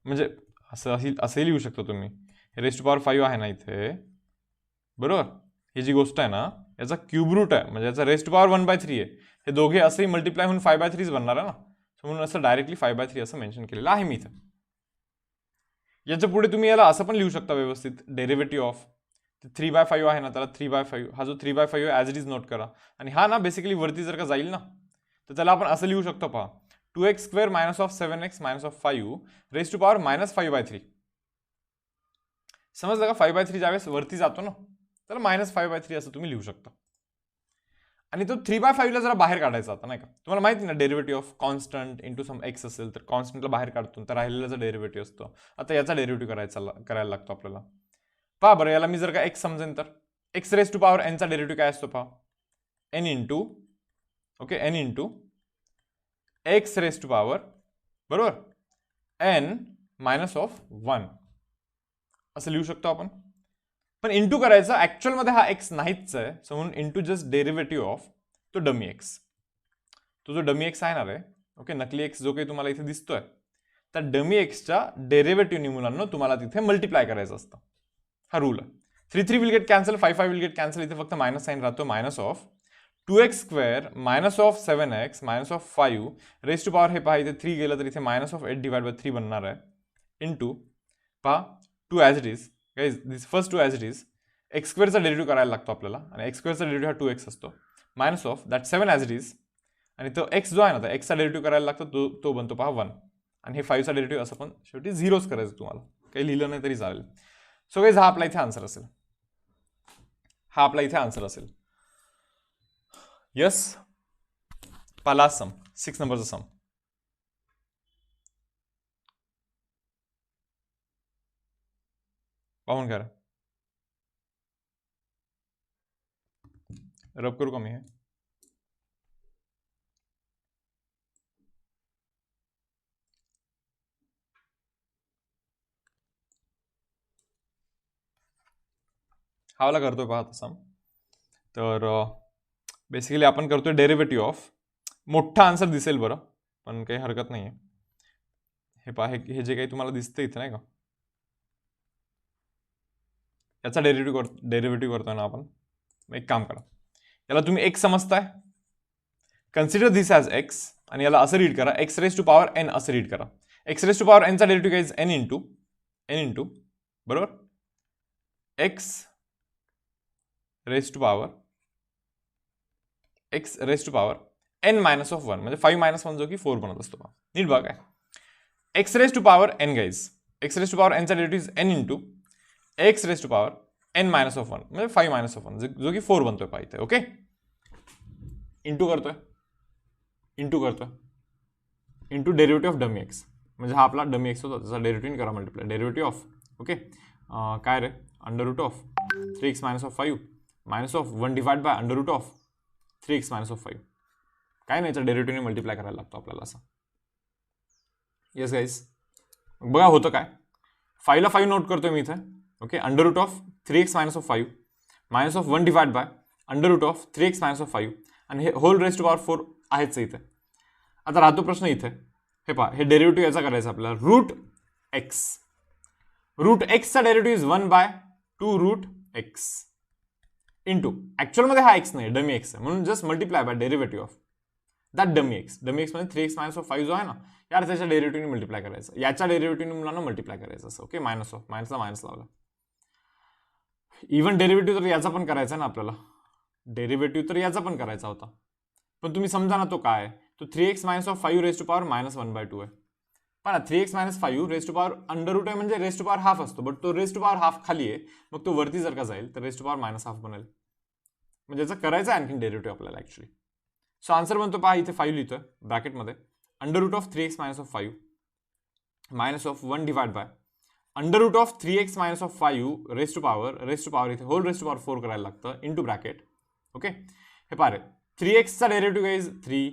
म्हणजे असंही लिहू शकतो तुम्ही, हे रेस्ट पॉवर 5 आहे ना इथे, बरोबर, ही जी गोष्ट आहे ना याचा क्यूब रूट आहे, म्हणजे याचा रेस्ट पॉवर 1/3 आहे, हे दोघे असंही मल्टिप्लाय होऊन 5/3 बनणार आहे ना, सो म्हणून असं डायरेक्टली 5/3 असं मेन्शन केलेलं आहे मी इथे. याच्या पुढे तुम्ही याला असं पण लिहू शकता व्यवस्थित, डेरिव्हेटिव्ह ऑफ 3/5 आहे ना, त्याला 3/5, हा जो 3/5 ॲज इट इज नोट करा. आणि हा ना बेसिकली वरती जर का जाईल ना, तर त्याला आपण असं लिहू शकतो, पहा 2x² minus of 7x minus of 5 raise to power -5/3. समजलं का? 5/3 ज्यावेळेस वरती जातो ना, त्याला -5/3 असं तुम्ही लिहू शकता. आणि तो 3/5 ला जरा बाहेर काढायचा आता, नाही का? तुम्हाला माहिती ना, derivative of constant into some x असेल तर कॉन्स्टंटला बाहेर काढतो, तर राहिलेला डेरिव्हेटिव्ह असतो. आता याचा डेरिव्हेटिव्ह करायला लागतो आपल्याला. पहा बरं, याला मी जर का एक्स समजेन तर एक्स रेज टू पॉवर एनचा डेरिव्हेटिव्ह काय असतो, पहा n into x raise to power, बरोबर, एन मायनस ऑफ 1 असं लिहू शकतो आपण. पण इंटू करायचं, ऍक्च्युअल मध्ये हा एक्स नाहीच आहे, सो म्हणून इंटू जस्ट डेरिव्हेटिव्ह ऑफ तो डमी एक्स. तो जो डमी एक्स आहे ना रे, ओके, नकली एक्स जो काही तुम्हाला इथे दिसतोय, त्या डमी एक्सच्या डेरिव्हेटिव्हनी मुलांना तुम्हाला तिथे मल्टिप्लाय करायचं असतं. हा रूल आहे. 3 will get cancel, 5 will get cancel, इथे फक्त मायनस साईन राहतो. Minus of 2x² minus of 7x minus of 5 raise to power, हे पहा इथे 3 गेलं तर इथे -8/3 बनणार आहे. इंटू पहा 2 as it is, guys this first 2 as it is, x² चा डेरिव्हेटिव्ह करायला लागतो आपल्याला, आणि x² चा डेरिव्हेटिव्ह हा 2x असतो. Minus of that 7 as it is, आणि तो x जो आहे ना, एक्सचा डेरिव्हेटिव्ह करायला लागतो, तो बनतो पहा 1. आणि हे 5चा डेरिव्हेटिव्ह असं पण शेवटी 0च करायचं तुम्हाला, काही लिहिलं नाही तरी चालेल. सो गाईज हा आपला इथे आन्सर असेल. यस, पहिला सम 6 नंबरचा सम. पाहून घ्या, रब करू का मी हे? हा वाला करतोय पहा सम. तर बेसिकली आपण करतोय डेरिव्हेटिव्ह ऑफ, मोठा आन्सर दिसेल बरं, पण काही हरकत नाही आहे. हे पहा, हे जे काही तुम्हाला दिसतं इथे, नाही का, याचा डेरिव्हेटिव्ह करतोय ना आपण. एक काम करा, याला तुम्ही एक्स समजताय, कन्सिडर दिस ॲज एक्स, आणि याला असं रीड करा, x raise to power n असं रीड करा. एक्स रेज टू पॉवर एनचा डेरिव्हेटिव्ह काय इज एन इंटू, बरोबर, x raise to power n minus of 1, म्हणजे 5 - 1 जो की 4 बनत असतो. नीट बघा काय, x raise to power n guys, x raise to power एनचा derivative is n into x raise to power n minus of 1, म्हणजे 5 - 1 जो की 4 बनतोय पहा इथे. ओके, इंटू करतोय into derivative of dummy x, म्हणजे हा आपला डमी एक्स होता, त्याचा डेरिव्हेटिव्ह करा मल्टिप्लाय, डेरिव्हेटिव्ह ऑफ, ओके, काय रे, under root of 3x minus of 5 minus of 1 divide by under root of 3x minus of 5. काय नाही, याचा डेरिव्हेटिव्हने मल्टिप्लाय करायला लागतो आपल्याला असं. येस गाईज, बघा होतं काय, 5 ला 5 नोट करतोय मी इथे, okay, under root of 3x minus of 5 minus of 1 divide by under root of 3x minus of 5, आणि हे होल रेज टू पॉवर 4 आहेच इथे. आता राहतो प्रश्न इथे, हे पहा, हे डेरिव्हेटिव्ह याचा करायचा आपल्याला, रूट एक्सचा derivative is 1/2 root x into, actual मध्ये हा एक्स नाही, डमी एक्स आहे, म्हणून just multiply by derivative of that dummy x म्हणजे 3x मायनस ऑफ 5 जो आहे ना, यार त्याच्या डेरिव्हेटिव्हने मल्टिप्लाय करायचं, याच्या डेरिव्हेटिव्हने मुलांना मल्टिप्लाय करायचं असं. ओके, मायनसला मायनस लावला. इव्हन डेरिव्हेटिव्ह तर याचा पण करायचा ना आपल्याला, डेरिव्हेटिव्ह तर याचा पण करायचा होता, पण तुम्ही समजा ना तो काय, तो 3x minus of 5 raise to power -1/2 आहे. पण 3x minus 5 raise to power under root आहे, म्हणजे रेज टू पॉवर हाफ असतो, बट तो रेज टू पॉवर हाफ खाली आहे, मग तो वरती जर का जाईल तर रेज टू पॉवर -1/2 बनेल, म्हणजे याचा करायचा आणखी डेरिव्हेटिव्ह आपल्याला ऍक्च्युअली. सो आन्सर बनतो पहा इथे 5 लिहितोय ब्रॅकेटमध्ये, under root of 3x minus of 5 minus of 1 divide by under root of 3x minus of 5 raise to power इथे होल रेज टू पॉवर 4 करायला लागतं, इंटू ब्रॅकेट. ओके, हे पहा रे, 3x चा डेरिव्हेटिव्ह इज 3,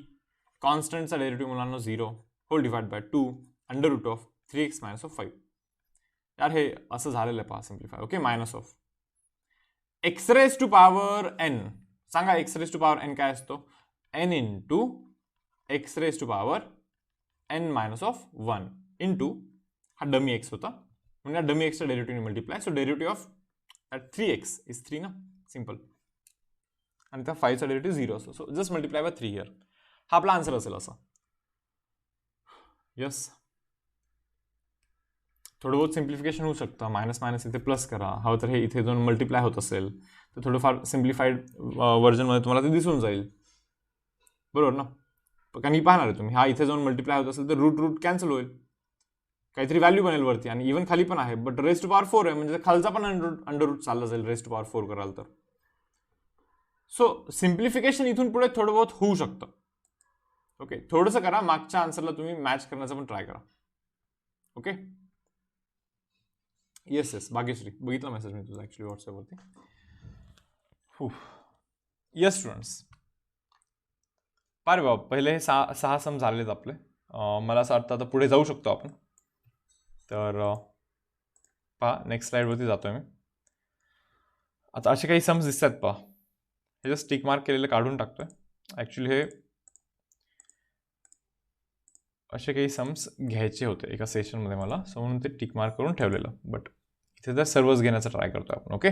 कॉन्स्टंटचा डेरिव्हेटिव्ह मुलांना 0, whole divide by 2 under root of 3x minus of 5. यार हे असं झालेलं आहे पहा, simplify. Okay, minus of x raise to power n, सांगा x raise to power n काय असतो, n into x raise to power n minus of 1 into हा डमी एक्स होता, म्हणजे डमी एक्सचा derivative multiply, so derivative of 3x is 3 ना, simple, आणि त्या 5चा डेरिव्हेटिव्ह 0 असतो, so just multiply bye 3 here. हा आपला आन्सर असेल असा. यस, थोडं बहुत सिम्प्लिफिकेशन होऊ शकतं. मायनस मायनस इथे प्लस करा, हवं तर हे इथे जाऊन मल्टिप्लाय होत असेल तर थोडंफार सिम्प्लिफाईड व्हर्जनमध्ये तुम्हाला ते दिसून जाईल, बरोबर ना. कारण ही पाहणार आहे तुम्ही, हा इथे जाऊन मल्टिप्लाय होत असेल तर रूट रूट कॅन्सल होईल, काहीतरी व्हॅल्यू बनेल वरती, आणि इव्हन खाली पण आहे, बट रेस्ट टू पॉवर 4 आहे म्हणजे खालचा पण अंडर रूट चालला जाईल रेस्ट टू पॉवर 4 कराल तर. सो सिम्प्लिफिकेशन इथून पुढे थोडं बहुत होऊ शकतं. ओके, थोडंसं करा, मागच्या आन्सरला तुम्ही मॅच करण्याचा पण ट्राय करा. ओके, येस येस भाग्यश्री, बघितला मेसेज मी तुझा ऍक्च्युली व्हॉट्सअपवरती. येस स्टुडंट्स, पारे बाबा, पहिले हे 6 सम झालेत आपले. मला असं वाटतं आता पुढे जाऊ शकतो आपण. तर पहा, नेक्स्ट स्लाइडवरती जातोय मी. आता असे काही सम्स दिसतात पहा, हे जस्ट टिक मार्क केलेलं काढून टाकतोय. ॲक्च्युली हे असे काही सम्स घ्यायचे होते एका सेशनमध्ये मला, सो म्हणून ते टिक मार्क करून ठेवलेलं, बट इथे तर सर्वच घेण्याचा ट्राय करतोय आपण. ओके,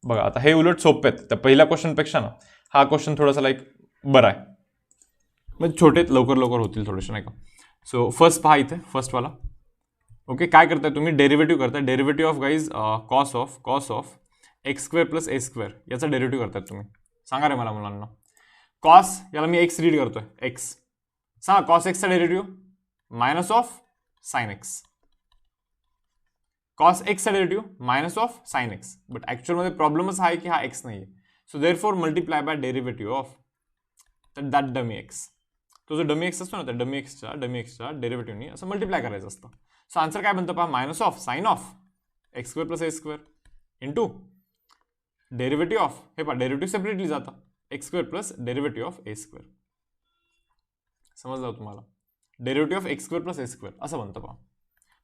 बघा आता हे उलट सोपे आहेत त्या पहिल्या क्वेश्चनपेक्षा ना. हा क्वेश्चन थोडासा लाईक बरा आहे, म्हणजे छोटे लवकर लवकर होतील थोडेसे, नाही का. सो फर्स्ट पहा इथे, फर्स्टवाला. ओके, काय करताय तुम्ही, डेरिव्हेटिव्ह करताय. Derivative of guys cos of x square plus a square याचा डेरिव्हेटिव्ह करताय तुम्ही. सांगा रे मला मुलांना. कॉस याला मी एक्स रीड करतोय, एक्स. सांगा कॉस एक्सचा derivative minus of sine x. Cos एक्सचा derivative minus of sine x, but ॲक्च्युअलमध्ये प्रॉब्लेमच आहे की हा एक्स नाही आहे. So therefore multiply by derivative of that dummy x. तो जो डमी एक्स असतो ना, त्या डमी एक्सच्या डेरिव्हेटिव्हनी असं मल्टिप्लाय करायचं असतं. सो आन्सर काय बनतं पहा, minus of sine of x square plus a square into derivative of, हे पहा डेरिव्हेटिव्ह सेपरेटली जातं, x square plus derivative of a square. समजलं तुम्हाला, derivative of x square plus a square असं बनतं पहा.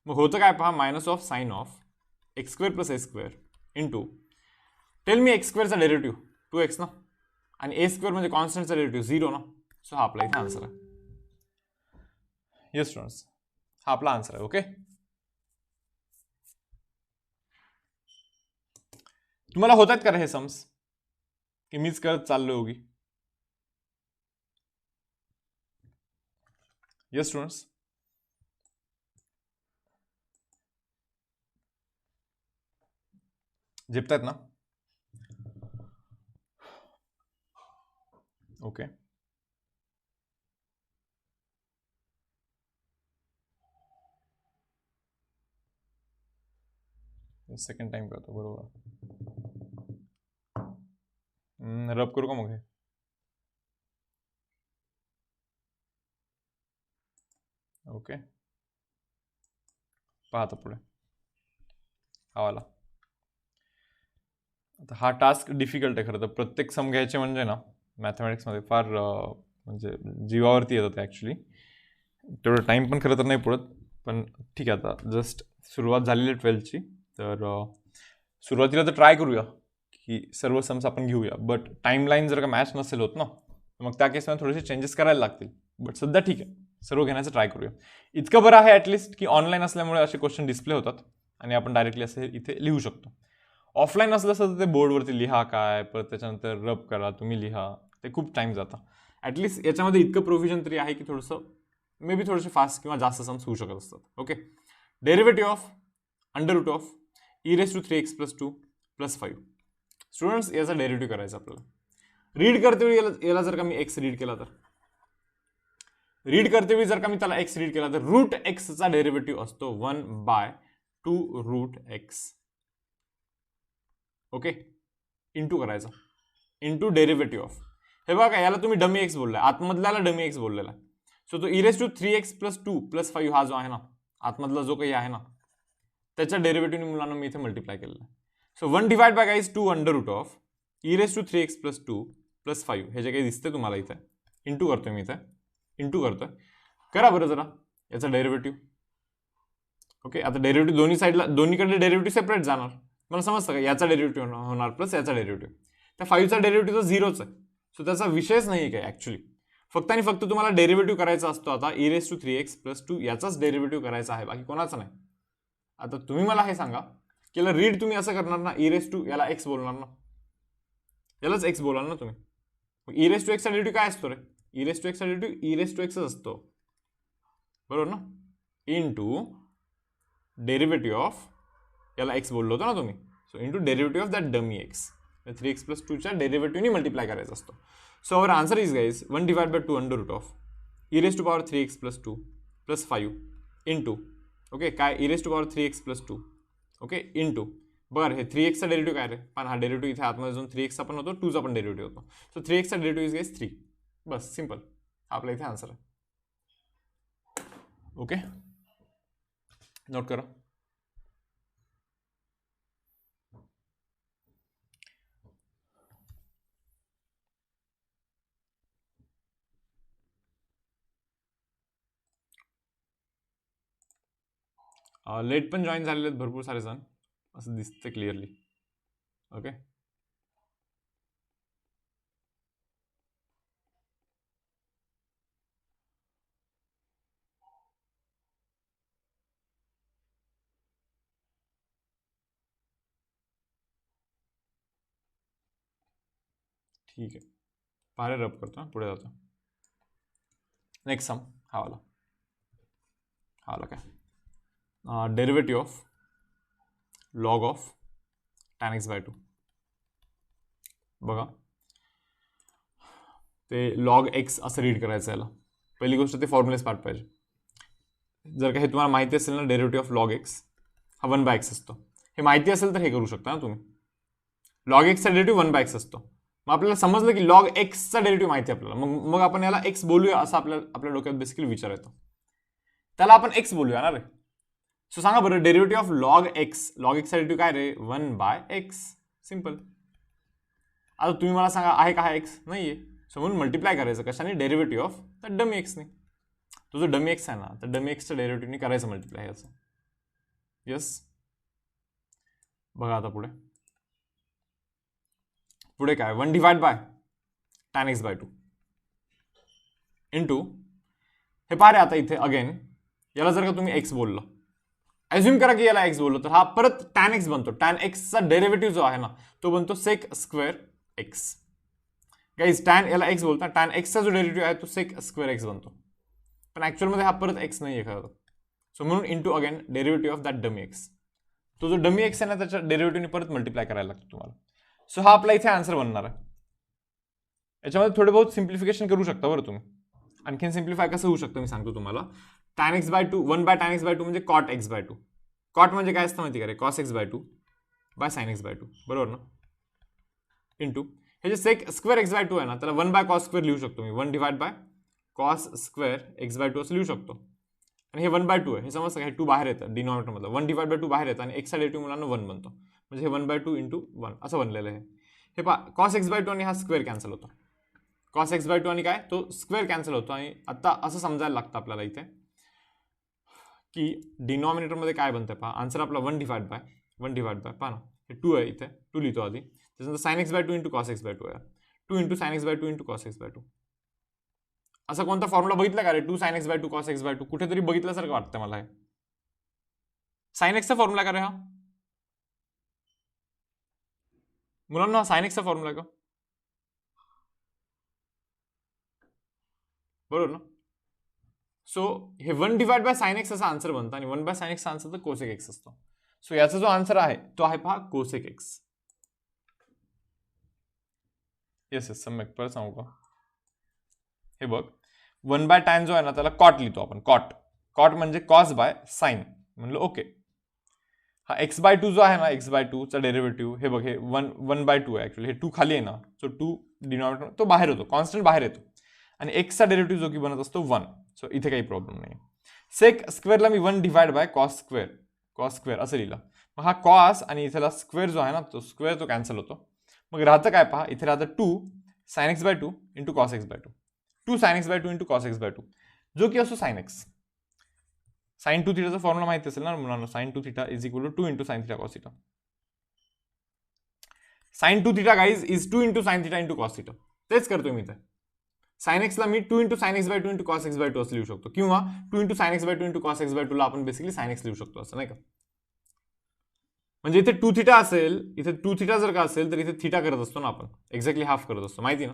मग होतं काय पहा, minus of sine of x square plus a square into, tell me x स्क्वेअरचा डेरिव्हेटिव्ह 2x ना, आणि ए स्क्वेअर म्हणजे कॉन्स्टंटचा डेरिव्हेटिव्ह 0 ना. सो हा आपला इथे आन्सर आहे. येस स्टुडंट्स, हा आपला आन्सर आहे. ओके, तुम्हाला होत आहेत का हे सम्स, की मीच करत चाललोय होगी. येस स्टुडंट्स, झेपतायत ना. ओके, सेकंड टाइम करतो, बरोबर. रब करू का मग हे. ओके, पाहता पुढे हा वाला. आता हा टास्क डिफिकल्ट आहे खरं तर. प्रत्येक सम घ्यायचे म्हणजे ना मॅथमॅटिक्समध्ये फार म्हणजे जीवावरती येतं ते ॲक्च्युली. तेवढं टाईम पण खरं तर नाही पडत, पण ठीक आहे. आता जस्ट सुरुवात झालेली आहे 12ची, तर सुरुवातीला तर ट्राय करूया की सर्व सम्स आपण घेऊया. बट टाईमलाईन जर का मॅच नसेल होत ना, मग त्या केसमध्ये थोडेसे चेंजेस करायला लागतील. बट सध्या ठीक आहे, सर्व घेण्याचं ट्राय करूया. इतकं बरं आहे ॲटलिस्ट की ऑनलाईन असल्यामुळे असे क्वेश्चन डिस्प्ले होतात आणि आपण डायरेक्टली असे इथे लिहू शकतो. ऑफलाईन असलं असतं ते बोर्डवरती लिहा काय, परत त्याच्यानंतर रब करा, तुम्ही लिहा, ते खूप टाईम जातं. ॲटलिस्ट याच्यामध्ये इतकं प्रोव्हिजन तरी आहे की थोडंसं मे बी थोडेसे फास्ट किंवा जास्त सम्स होऊ शकत असतात. Okay, derivative of under root of e⁻³ + 2 + 5. Students, याचा डेरिव्हेटिव्ह करायचा आपल्याला. रीड करते वेळी याला जर का मी एक्स रीड केला तर, रीड करते वेळी जर का मी त्याला एक्स रीड केला तर रूट एक्सचा डेरिव्हेटिव्ह असतो 1/2√x. ओके, इंटू करायचा, इंटू डेरिव्हेटिव्ह ऑफ, हे बघा याला तुम्ही डमी एक्स बोललाय, आतमधल्याला डमी एक्स बोललेला आहे. सो तो e⁻³ + 2 + 5 हा जो आहे ना, आतमधला जो काही आहे ना, त्याच्या डेरिव्हेटिव्हने मुलांना मी इथे मल्टिप्लाय केलेलं आहे. सो 1/2 √of e⁻³ + 2 + 5 हे जे काही दिसते तुम्हाला इथे, इंटू करतोय मी इथे, इंटू करतोय. करा बरं जरा याचा डेरिव्हेटिव्ह. ओके, आता डेरिव्हेटिव्ह दोन्ही साईडला, दोन्हीकडे डेरिव्हेटिव्ह सेपरेट जाणार. मला समजतं का, याचा डेरिव्हेटिव्ह होणार प्लस याचा डेरिव्हेटिव्ह. त्या 5चा डेरिव्हेटिव्ह तर 0च आहे. सो त्याचा विषयच नाही काय ॲक्च्युली. फक्त आणि फक्त तुम्हाला डेरिव्हेटिव्ह करायचा असतो आता e⁻³ + 2 याचाच डेरिव्हेटिव्ह करायचा आहे, बाकी कोणाचा नाही. आता तुम्ही मला हे सांगा की याला रीड तुम्ही असं करणार ना, याला एक्स बोलणार ना, यालाच एक्स बोलाल ना तुम्ही. e⁻x चा डेरिव्हेटिव्ह काय असतो रे, e⁻x चा डेरिव्हेटिव्ह e⁻x असतो. बरोबर ना, इंटू डेरिव्हेटिव्ह ऑफ, याला एक्स बोललो होतो ना तुम्ही, so into derivative of that dummy x, 3x+2च्या डेरिव्हेटिव्हनी मल्टिप्लाय करायचं असतो. So our answer is guys 1/2 under root of e⁻3x+2 + 5 into, okay, काय e⁻3x+2, ओके, इंटू, बरं हे 3x चा डेरिव्हेटिव्ह काय रे, पण हा डेरिव्हेटिव्ह इथे आतमध्ये जाऊन 3x चा पण होतो, 2 चा पण डेरिव्हेटिव्ह होतो. सो 3x चा derivative is guys 3. Bus simple, आपला इथे आन्सर आहे. ओके, नोट करा. लेट पण जॉईन झालेले आहेत भरपूर सारे जण, असं दिसतं क्लिअरली. ओके, ठीक आहे, पारे रब करतो, पुढे जातो. नेक्स्ट सम हा वाला काय, derivative of log of tan x/2. बघा, ते लॉग एक्स असं रीड करायचं याला. पहिली गोष्ट ते फॉर्म्युलेस पार्ट पाहिजे. जर का हे तुम्हाला माहिती असेल ना, डेरिव्हेटिव्ह ऑफ लॉग एक्स हा 1/x असतो, हे माहिती असेल तर हे करू शकता ना तुम्ही. लॉग एक्सचा डेरिव्हेटिव्ह 1/x असतो. मग आपल्याला समजलं की लॉग एक्सचा डेरिव्हेटिव्ह माहिती आहे आपल्याला, मग आपण याला एक्स बोलूया असं आपल्या डोक्यात बेसिकली विचार येतो. त्याला आपण एक्स बोलूया ना रे. सो सांगा बरं, डेरिव्हेटिव्ह ऑफ लॉग एक्सचा डेरिव्हेटिव्ह काय रे, 1/x. सिंपल. आता तुम्ही मला सांगा आहे का हा एक्स, नाहीये. सो म्हणून मल्टिप्लाय करायचं कशाने, डेरिव्हेटिव्ह ऑफ तर डमी एक्सने. तो जो डमी एक्स आहे ना, तर डमी एक्सच्या डेरिव्हेटिव्हने करायचं मल्टिप्लाय याचं. येस, बघा आता पुढे काय, 1/tan x/2 इंटू, हे पाहा रे, आता इथे अगेन याला जर का तुम्ही एक्स बोललं, अज्युम करा की याला एक्स बोललो, तर हा परत tan x बनतो. tan x चा डेरिव्हेटिव्ह जो आहे ना, तो बनतो sec square x. Guys tan याला एक्स बोलता, tan x चा जो डेरिव्हेटिव्ह आहे तो सेक स्क्वेअर एक्स बनतो, पण ऍक्च्युअलमध्ये हा परत एक्स नाही आहे खरं. सो म्हणून into again derivative of that dummy x. तो जो डमी एक्स आहे ना, त्याच्या डेरिव्हेटिव्हने परत मल्टिप्लाय करायला लागतो तुम्हाला. सो हा आपला इथे आन्सर बनणार आहे. याच्यामध्ये थोडे बहुत सिम्प्लिफिकेशन करू शकता बरं तुम्ही. आणखीन सिम्प्लिफाय कसं होऊ शकतं मी सांगतो तुम्हाला. tan x/2 1/tan x/2 म्हणजे cot x/2. कॉट म्हणजे काय असतं माहिती का रे, cos x/2 sin x/2, बरोबर ना. इंटू हे जे सेक स्क्वेअर x/2 आहे ना, त्याला 1/cos² लिहू शकतो मी, 1/cos² x/2 असं लिहू शकतो. आणि हे 1/2 आहे, हे समजतं का, हे 2 बाहेर येतं डिनॉमिनेटर मधलं, 1/2 बाहेर येतं आणि एक्सचा डेरिव्हेटिव्ह मुलांना 1 बनतो, म्हणजे हे 1/2 × 1 असं बनलेलं आहे. हे पहा, cos x/2 आणि हा स्क्वेअर कॅन्सल होतो. cos x/2 आणि काय, तो स्क्वेअर कॅन्सल होतो. आणि आता असं समजायला लागतं आपल्याला इथे की डिनॉमिनेटरमध्ये काय बनतं. पहा, आन्सर आपला 1/1 पहा ना, हे 2 आहे, इथे 2 लिहितो आधी, त्याच्यानंतर sin x/2 × cos x/2 आहे, 2 × sin x/2 × cos x/2. असा कोणता फॉर्म्युला बघितला का रे, 2 sin x/2 cos x/2, कुठेतरी बघितल्यासारखं वाटतं मला. हे sin x चा फॉर्म्युला का रे हा मुलांना, sin x चा फॉर्म्युला का, बरोबर ना. सो हे 1/sin x असा आन्सर बनतं आणि 1/sin x चा आन्सर तर कोसेक एक्स असतो. सो याचा जो आन्सर आहे तो आहे पहा कोसेक एक्स. येस येस, सम्यक. परत सांगू का, हे बघ, 1/tan जो आहे ना, त्याला कॉट लिहितो आपण. कॉट म्हणजे cos/sin म्हणलं. ओके, हा x/2 जो आहे ना, x/2 चा डेरिव्हेटिव्ह, हे बघ, हे 1/2 आहे ऍक्च्युअली, हे 2 खाली आहे ना, सो 2 डिनॉमिनेटर तो बाहेर होतो, कॉन्स्टंट बाहेर येतो, आणि एक्सचा डेरिव्हेटिव्ह जो की बनत असतो 1. सो इथे काही प्रॉब्लेम नाही. सेक स्क्वेअरला मी 1/cos² असं लिहिलं. मग हा कॉस आणि इथला स्क्वेअर जो आहे ना, तो स्क्वेअर तो कॅन्सल होतो. मग राहतं काय पहा, इथे राहतं 2 sin x/2 × cos x/2, 2 sin x/2 × cos x/2, जो की असतो sin x. sin 2θ चा फॉर्म्युला माहिती असेल ना मुलांना, sin 2θ = 2 × sin θ cos θ. sin 2θ guys is 2 × sin θ × cos θ. तेच करतोय मी इथे. sin x ला मी 2 × sin x/2 × cos x/2 असं लिहू शकतो, किंवा 2 × sin x/2 × cos x/2 ला आपण बेसिकली sin x लिहू शकतो, असं नाही का. म्हणजे इथे 2θ असेल, इथे 2θ जर का असेल तर इथे θ करत असतो ना आपण, एक्झॅक्टली हाफ करत असतो, माहिती ना.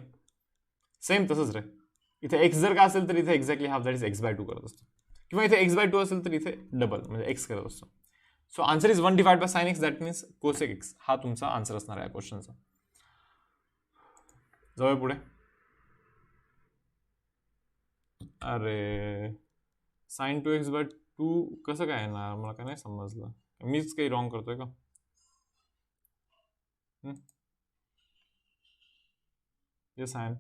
सेम तसंच रे, इथे x जर का असेल तर इथे exactly half, that is x/2 करत असतो. किंवा इथे x/2 असेल तर इथे डबल म्हणजे एक्स करत असतो. So answer is 1 divide by sine x, that means cosec x. हा तुमचा आन्सर असणार आहे या क्वेश्चनचा. जाऊया पुढे. अरे साइन 2x/2 कसं काय येणार, मला काय नाही समजलं. मीच काही रॉंग करतोय का? Yes I am.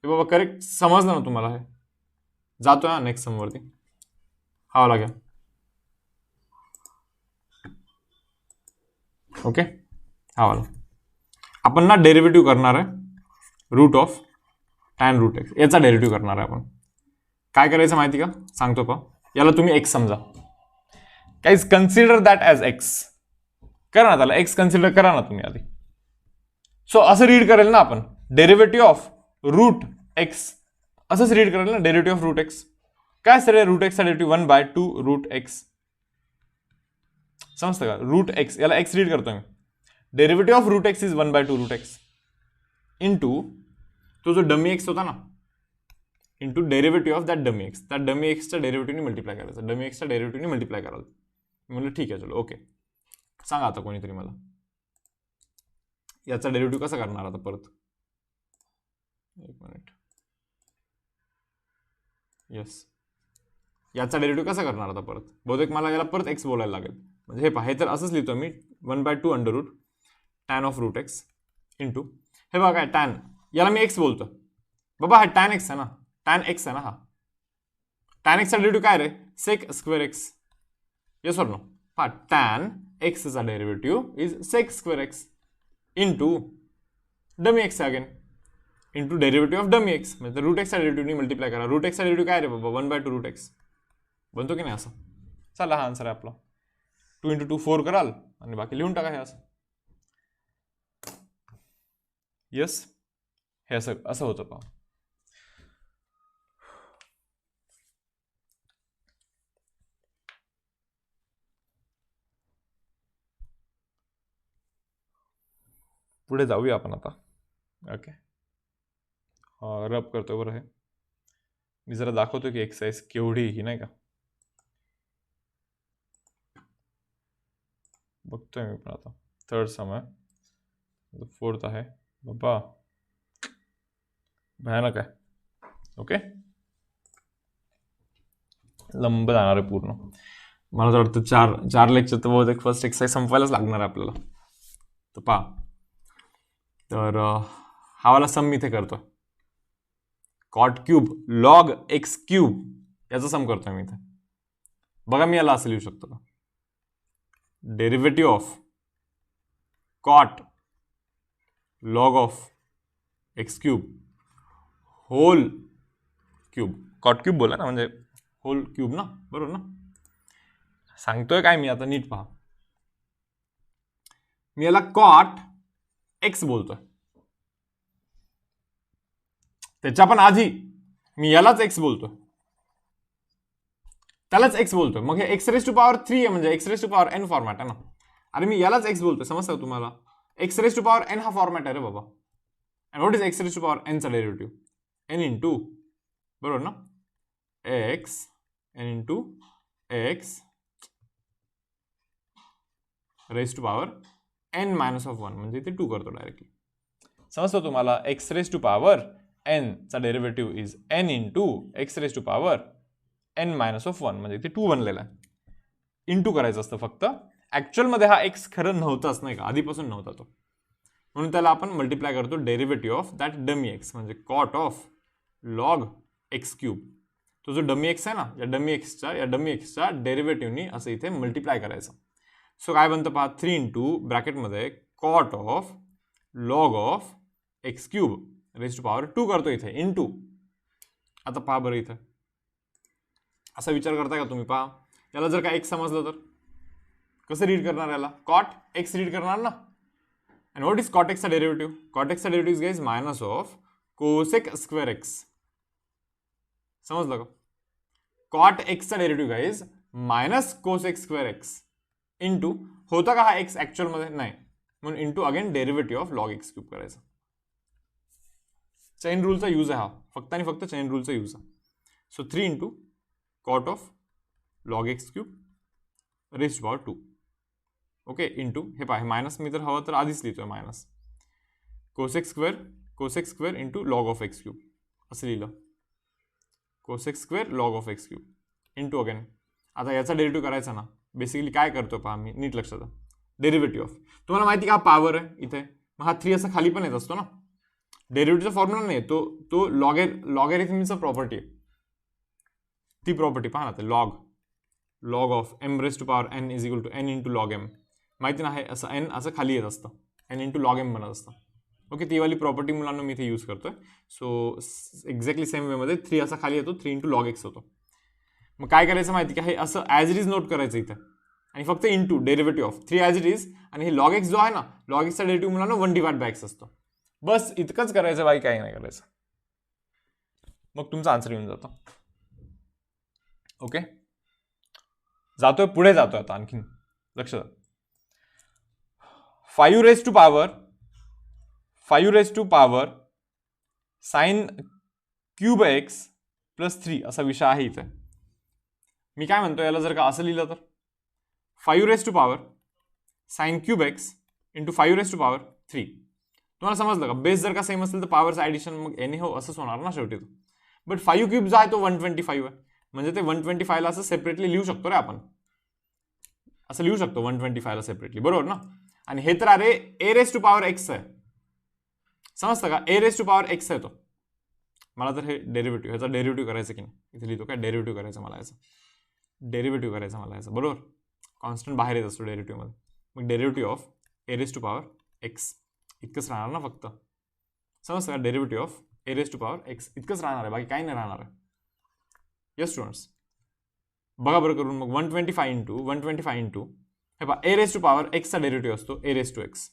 हे बाबा करेक्ट समजलं ना तुम्हाला? हे जातोय ना नेक्स्ट समवरती. हा लागेल. ओके, हा वाला आपण ना डेरिव्हेटिव्ह करणार आहे root of tan root x. याचा डेरिव्हेटिव्ह करणार आहे आपण. काय करायचं माहिती का, सांगतो का. याला तुम्ही एक्स समजा. काहीच कन्सिडर दॅट ॲज एक्स करा ना, त्याला एक्स कन्सिडर करा ना तुम्ही आधी. सो असं रीड करेल ना आपण, डेरिव्हेटिव्ह ऑफ रूट एक्स असंच रीड करेल ना, डेरिव्हेटिव्ह ऑफ रूट एक्स. काय सर रूट एक्सचा डेरिव्हेटिव्ह 1/2 रूट एक्स. समजतं का, रूट एक्स याला एक्स रीड करतोय मी. Derivative of root x is 1/2 root x into तो जो डमी एक्स होता ना, into derivative of that dummy x. त्या डमी एक्सच्या डेरिव्हेटिव्हनी मल्टिप्लाय करायचं, डमी एक्सच्या डेरिव्हेटिव्हनी मल्टिप्लाय करायला. म्हणलं ठीक आहे चलो ओके. सांगा आता कोणीतरी मला याचा डेरिव्हेटिव्ह कसा करणार आता परत. एक मिनिट. येस, याचा डेरिव्हेटिव्ह कसा करणार आता परत. बहुतेक मला याला परत एक्स बोलायला लागेल. म्हणजे हे पहा, हे तर असंच लिहितो मी 1/2 under root tan of root x into हे बघा काय टॅन, याला मी एक्स बोलतो बाबा. हा टॅन एक्स आहे ना, टॅन एक्स आहे ना. हा टॅन एक्सचा डेरिव्हेटिव्ह काय रे, सेक स्क्वेअर एक्स. येस और नो. हा टॅन एक्सचा derivative is sec square x into dummy x again into derivative of dummy x. म्हणजे रूट एक्सचा डेरिव्हेटिव्हनी मल्टिप्लाय करा. रूट एक्सचा डेरिव्हेटिव्ह काय रे बाबा, 1/2 रूट एक्स. बनतो की नाही असं. चला हा आन्सर आहे आपला. 2 × 2 4 कराल आणि बाकी लिहून टाका हे असं. येस, हे असं असं होतं पहा. पुढे जाऊया आपण आता. ओके, रब करतो बरं. हे मी जरा दाखवतो की एक्सरसाइज केवढी ही नाही का. बघतोय मी पण आता. थर्ड सम आहे, फोर्थ आहे बाबा, भयानक आहे. ओके, लंब जाणार आहे पूर्ण. मला तर वाटतं चार लेक्चर तर बहुतेक फर्स्ट एक्सरसाइज संपवायलाच लागणार आहे आपल्याला. तर पहा, तर हा वाला सम मी इथे करतोय. Cot cube log x cube याचा सम करतोय मी इथे. बघा मी याला असं लिहू शकतो का, derivative of cot log of x cube whole cube. Cot cube बोला ना, म्हणजे होल क्यूब ना, बरोबर ना. सांगतोय काय मी आता, नीट पहा. मी याला कॉट एक्स बोलतोय. त्याच्या पण आधी मी यालाच एक्स बोलतोय, त्यालाच एक्स बोलतोय. मग हे x⁻³ आहे, म्हणजे x⁻n फॉर्मॅट आहे ना. अरे मी यालाच एक्स बोलतोय, समजतं तुम्हाला. x⁻n हा फॉर्मॅट आहे रे बाबा. अँड व्हॉट इज x⁻n चा डेरिव्हेटिव्ह, n इंटू, बरोबर ना, x n into x n -1 म्हणजे इथे 2 करतो डायरेक्टली. समजतं तुम्हाला. x⁻n चा derivative is n into x⁻n -1 म्हणजे इथे 2 बनलेला आहे. इंटू करायचं असतं फक्त. ऍक्च्युअल मध्ये हा x खरं नव्हताच नाही का, आधीपासून नव्हता तो. म्हणून त्याला आपण मल्टिप्लाय करतो derivative of that dummy x, म्हणजे cot of log x cube. तो जो डमी एक्स आहे ना, या डमी एक्सच्या डेरिव्हेटिव्हनी असं इथे मल्टिप्लाय करायचं. सो काय बनतं पहा, 3 इंटू ब्रॅकेटमध्ये cot of log of x cube (2) करतो इथे इंटू. आता पहा बरं, इथं असा विचार करता का तुम्ही. पहा, याला जर का एक्स समजलं तर कसं रीड करणार, याला कॉट एक्स रीड करणार ना. अँड व्हॉट इज कॉट एक्सचा डेरिव्हेटिव्ह. कॉट एक्सचा derivative guys minus of cosec square x. समजलं का. कॉट एक्सचा derivative guys minus cosec square x into, होता का हा एक्स ऍक्च्युअल मध्ये नाही, म्हणून into again derivative of log x cube करायचं. चेन रूलचा यूज आहे हा, फक्त आणि फक्त चेन रूलचा यूज आहे. So 3 into cot of log x cube raised power 2. Okay, into हे पहा, मायनस मी तर हवं तर आधीच लिहितोय minus cosec square into log of x cube असं लिहिलं. Cosec square log of x cube into again. आता याचा डेरिव्हेटिव्ह करायचा ना, बेसिकली काय करतो पहा मी, नीट लक्षात द्या. डेरिव्हेटिव्ह ऑफ, तुम्हाला माहिती का हा पॉवर आहे इथे, मग हा 3 असा खाली पण येत असतो ना. डेरिव्हेटिव्हचा फॉर्म्युला नाही, तो लॉगॅरिथमचा प्रॉपर्टी आहे. ती प्रॉपर्टी पहा ना, ते log of m raise to power n is equal to n into log m. माहिती ना, हे असं एन असं खाली येत असतं, एन इंटू लॉग एम बनत असतं. ओके, ती वाली प्रॉपर्टी मुलांना मी इथे यूज करतोय. सो एक्झॅक्टली सेम वेमध्ये 3 असा खाली येतो, 3 इंटू लॉग एक्स होतो. मग काय करायचं माहिती का, हे असं ॲज इट इज नोट करायचं इथे, आणि फक्त into derivative of 3 as it is, आणि हे लॉग एक्स जो आहे ना, लॉग एक्सचा डेरिव्हेटिव्ह मुलांना 1/x असतो. बस इतकंच करायचं, बाकी काही नाही करायचं. मग तुमचा आन्सर येऊन जातो. ओके, जातोय पुढे, जातोय आता आणखीन, लक्ष द्या. 5 raise to power sine cube x plus 3 असा विषय आहे इथे. मी काय म्हणतो, याला जर का असं लिहिलं तर 5 raise to power sine cube x into 5 raise to power 3. तुम्हाला समजलं का, बेस जर का सेम असेल तर पॉवरचं ॲडिशन मग एनी हो असंच होणार ना शेवटी. बट 5 क्यूब जो आहे तो 125 आहे, म्हणजे ते 125 ला असं सेपरेटली लिहू शकतो रे आपण, असं लिहू शकतो 125 ला सेपरेटली, बरोबर ना. आणि हे तर अरे ए रेस टू पॉवर एक्स आहे, समजतं का, ए रेस टू पॉवर एक्स आहे तो. मला तर हे डेरिव्हेटिव्ह, ह्याचा डेरिव्हेटिव्ह करायचं की नाही, इथे लिहितो काय, डेरिव्हेटिव्ह करायचं मला याचा, डेरिव्हेटिव्ह करायचं मला याचा, बरोबर. कॉन्स्टंट बाहेर येत असतो डेरिव्हेटिव्हमध्ये. मग derivative of a raise to power x इतकंच राहणार ना फक्त, समजतं का. Derivative of a raise to power x इतकंच राहणार आहे, बाकी काही नाही राहणार आहे. येस स्टुडंट्स, बघा बरं करून. मग 125 इंटू हे पहा, ए रेस टू पॉवर एक्सचा डेरिव्हेटिव्ह असतो ए रेस टू एक्स.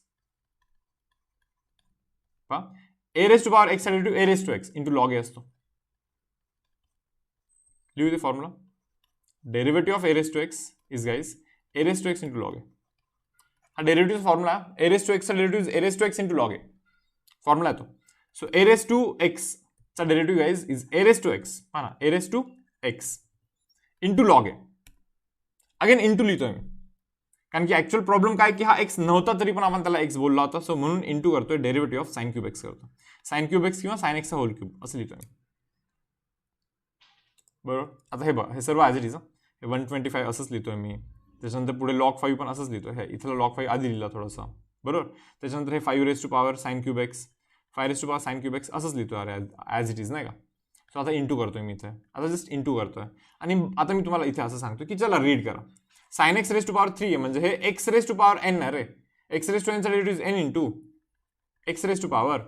पहा, ए रेस टू पॉवर एक्सचा derivative a raise to x into log a असतो. लिहू दे formula. Derivative of a raise to x is guys a raise to x into log a. हा derivative formula, a raise to एक्सचा derivative a raise to x into log a formula आहे तो. So a raise to x चा derivative guys is a raise to x, हा ना, a raise to x into log a. Again into लिहितोय मी, कारण की ऍक्च्युअल प्रॉब्लेम काय की हा एक्स नव्हता तरी पण आपण त्याला एक्स बोलला होता, सो म्हणून इंटू करतोय, derivative of sine cube x करतो. साइन क्यूब एक्स किंवा साइन एक्सचा होल क्यूब असं लिहितोय मी, बरोबर. आता हे बघा, हे सर्व ॲज इट इज, हे 125 असंच लिहितोय मी. त्याच्यानंतर पुढे लॉग 5 पण असंच लिहितोय, हे इथलं लॉग 5 आधी लिहिला थोडासा, बरोबर. त्याच्यानंतर हे 5 raise to power sine cube x, 5 raise to power sine cube x असंच लिहितोय अरे ॲज इट इज, नाही का. सो आता इंटू करतोय मी इथे, आता जस्ट इंटू करतोय. आणि आता मी तुम्हाला इथे असं सांगतो की चला रीड करा. Sine x raise to power 3 आहे, म्हणजे हे x raise to power n आहे रे. एक्स रेस टू एनचा derivative n into x raise to power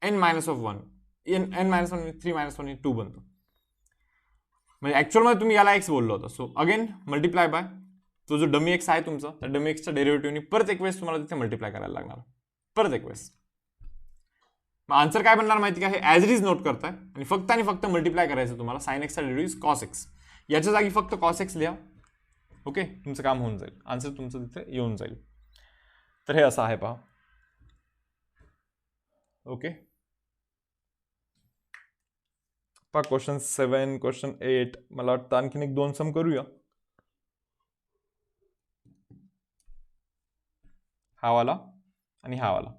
n minus of 1, n minus 1 3 minus 1 2 बनतो. म्हणजे ऍक्च्युअलमध्ये तुम्ही याला एक्स बोललो होता. सो अगेन मल्टिप्लाय बाय तो जो डमी एक्स आहे तुमचा, त्या डमी एक्सच्या डेरिव्हेटिव्हनी परत एक वेळेस तुम्हाला तिथे मल्टिप्लाय करायला लागणार, परत एक वेळेस. मग आन्सर काय बनणार माहिती का, हे ॲज इट इज नोट करताय आणि फक्त मल्टिप्लाय करायचं तुम्हाला. साइन एक्सचा डेरिव्हेटिव्ह कॉस एक्स, याच्या जागी फक्त कॉस एक्स लिहा. ओके, तुमचं काम होऊन जाईल, आन्सर तुमचं तिथे येऊन जाईल. तर हे असं आहे पहा. ओके, पहा क्वेश्चन 7, क्वेश्चन 8, मला वाटतं आणखीन 1-2 सम करूया. हा वाला आणि हा वाला,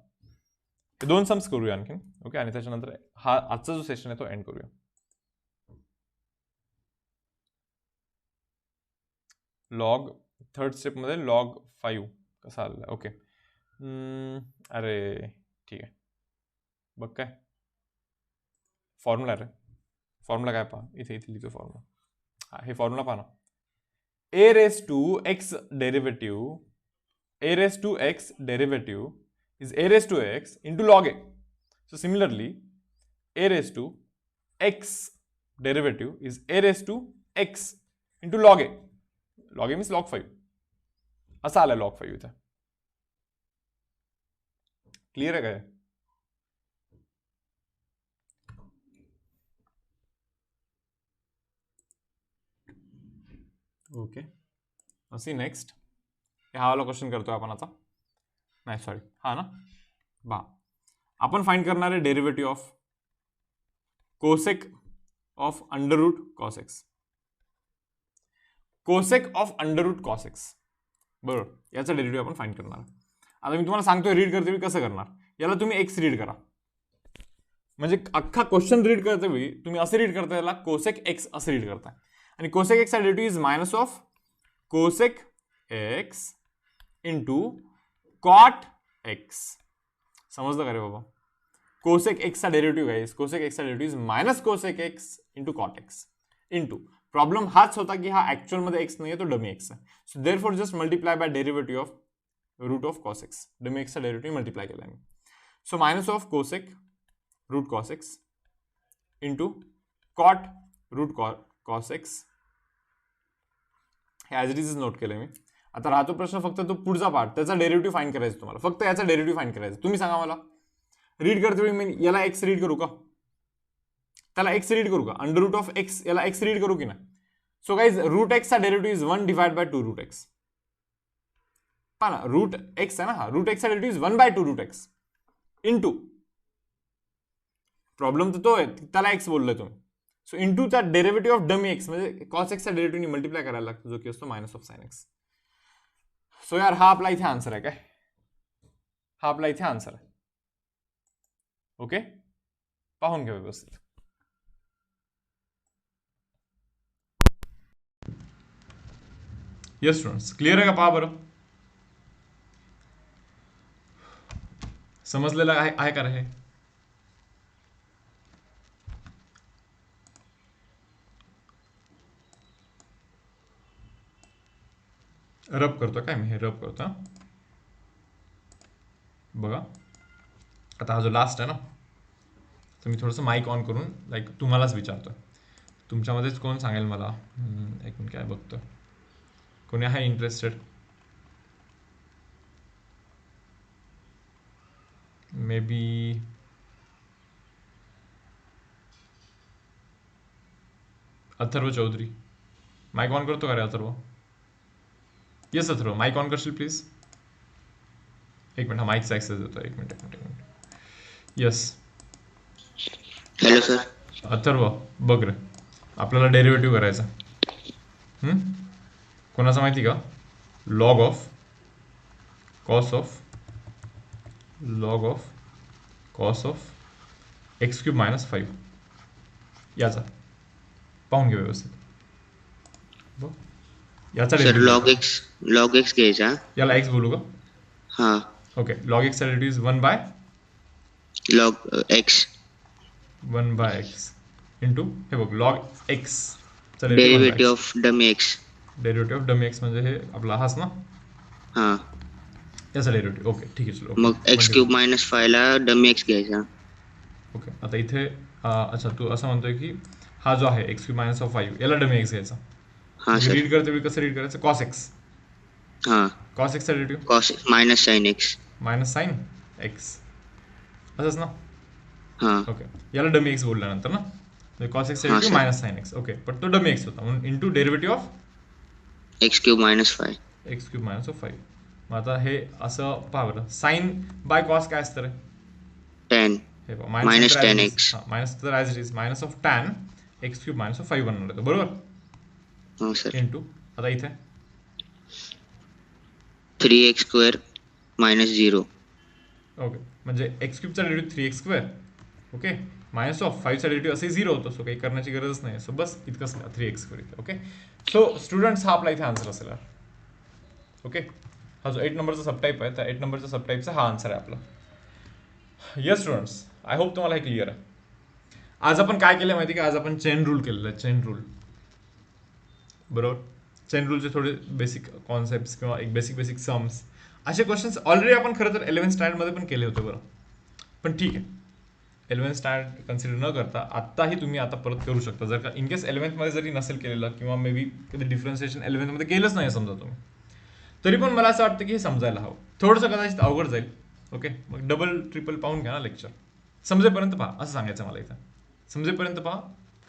हे 2 सम्स करूया आणखीन. ओके, आणि त्याच्यानंतर हा आजचा जो सेशन आहे तो एंड करूया. लॉग थर्ड स्टेपमध्ये लॉग 5 कसा आलेला. ओके, अरे ठीक आहे, बघ काय फॉर्म्युला रे, फॉर्म्युला काय पहा इथे लिहितो फॉर्म्युला. हा, हे फॉर्म्युला पहा ना, a raise to x derivative, a raise to x derivative is a raised to x into log a. So similarly, a raised to x derivative is a raised to x into log a. Log a means log 5. असा आला log 5 इथे. Clear आहे काय? Okay, असी next हा वाला question करतोय आपण आता. नाही सॉरी, हा ना, बा आपण फाइंड करणार आहे derivative of cosec of under root cos x. Cosec of under root cos x, बरोबर. याचा डेरिव्हेटिव्ह आपण फाइंड करणार. आता मी तुम्हाला सांगतोय रीड करते कसं करणार. याला तुम्ही एक्स रीड करा, म्हणजे अख्खा क्वेश्चन रीड करते वेळी तुम्ही असं रीड करता, याला कोसेक एक्स असं रीड करताय. आणि कोसेक एक्सचा derivative is minus of cosec x into cot x. समजलं का रे बाबा. कोसेक एक्सचा डेरिव्हेटिव्ह आहे, कोसेक एक्सचा derivative is minus cosec x into cot x into. Problem हाच होता की हा ऍक्च्युअल मध्ये एक्स नाही आहे, तो डमी एक्स आहे. So therefore just multiply by derivative of root of cos x. Dummy एक्सचा डेरिव्हेटिव्ह मल्टिप्लाय केला मी. So minus of cosec root cos x into cot root cos x. हे ॲज इट इज नोट केलं मी. आता राहतो प्रश्न फक्त तो पुढचा पार्ट, त्याचा डेरिव्हेटिव्ह फाइंड करायचा तुम्हाला. फक्त याचा डेरिव्हेटिव्ह फाइंड करायचा. तुम्ही सांगा मला रीड करते वेळी मी याला एक्स रीड करू का, त्याला एक्स रीड करू का, अंडर रूट ऑफ एक्स याला एक्स रीड करू की नाही. सो गाइज रूट एक्सचा derivative is 1 divide by 2 root x. पहा ना, रूट एक्स आहे ना हा, रूट एक्सचा derivative is 1 by 2 root x into. Problem तर तो आहे, त्याला एक्स बोललोय तुम्ही. सो इंटू चा डेरिव्हेटिव्ह ऑफ डमी एक्स म्हणजे कॉस एक्सचा डेरिव्हेटिव्ह मल्टिप्लाय करायला लागतो, जो की असतो minus of sine x. So यार हा आपला इथे आन्सर आहे काय, हा आपला इथे आन्सर आहे. ओके, पाहून घ्या व्यवस्थित. येस स्टुडंट्स, क्लिअर आहे का. पहा बरं, समजलेलं आहे का रे. रब करतो काय मी, हे रब करतो बघा. आता हा जो लास्ट आहे ना, तर मी थोडंसं माईक ऑन करून लाईक तुम्हालाच विचारतो. तुमच्यामध्येच कोण सांगेल मला, एक मिनिट काय बघतो, कोणी आहे interested. May be Atharva Chaudhari. Mike on करतो का रे Atharva. Yes Atharva, mike on करशील प्लीज. एक मिनिट, हा माईकचा ॲक्सेस देतो. एक minute. Yes hello sir. Atharva बघ रे, आपल्याला डेरिव्हेटिव्ह करायचा. कोणाचा माहिती का, log of cos of x cube minus 5 याचा. पाहून घे व्यवस्थित. याचा सर लॉग एक्स घ्यायचा. याला एक्स बोलू का. हां. ओके, लॉग एक्स चा derivative is 1 by log x into हे बघ log x derivative of dummy x. Derivative of dummy x म्हणजे हे आपला हाच ना. हां. याचा डेरिव्हेटिव्ह. ओके ठीक आहे, चलो. मग एक्स क्यूब मायनस 5 ला डमी एक्स घ्यायचा. ओके, आता इथे अच्छा तू असं म्हणतोय की हा जो आहे एक्स क्यूब मायनस ऑफ 5 याला डमी एक्स घ्यायचा. हां सर. रीड करते वेळी कसं रीड करायचं, कॉस एक्स. हां, कॉस एक्सचा derivative cos minus sine x. Minus sine x असंच ना. हां. ओके, याला डमी एक्स बोलल्यानंतर ना कॉस एक्सचा derivative minus sine x. Okay, पण तो डमी एक्स होता म्हणून into derivative of x cube minus 5. X cube minus of 5. मग आता हे असं पहा बरं, साइन बाय कॉस काय असतं रे, 10 हे मायनस 10 एक्स. मायनस तर as it is minus of tan x cube minus of 5 बनणार आहे, बरोबर. हो सर. इंटू आता इथे 3x स्क्वेअर मायनस 0. ओके, म्हणजे एक्स क्यूबचा derivative 3x square. Okay, minus of 5चा डेरिव्हेटिव्ह असे 0 होतो. सो काही करण्याची गरजच नाही. सो बस इतकंच 3x स्क्वेअर इथे. ओके, सो स्टुडंट्स हा आपला इथे आन्सर असेल. ओके, हा जो 8 नंबरचा सबटाईप आहे, त्या 8 नंबरचा सबटाईपचा हा आन्सर आहे आपला. येस स्टुडंट्स, आय होप तुम्हाला हे क्लिअर आहे. आज आपण काय केलं माहिती का, आज आपण चेन रूल केलेलं आहे. चेन रूल, बरोबर. चेन रूलचे थोडे बेसिक कॉन्सेप्ट किंवा एक बेसिक सम्स असे क्वेश्चन्स ऑलरेडी आपण खरं तर 11th स्टँडर्डमध्ये पण केले होते बरं. पण ठीक आहे, 11th स्टँडर्ड कन्सिडर न करता आत्ताही तुम्ही आता परत करू शकता. जर का इन केस 11thमध्ये जरी नसेल केलेलं किंवा मे बी कधी डिफरन्सिएशन 11thमध्ये केलंच नाही समजा तुम्ही, तरी पण मला असं वाटतं की हे समजायला हवं. थोडंसं कदाचित अवघड जाईल. ओके, मग डबल ट्रिपल पाहून घ्या ना लेक्चर. समजेपर्यंत पहा असं सांगायचं मला इथं. समजेपर्यंत पहा,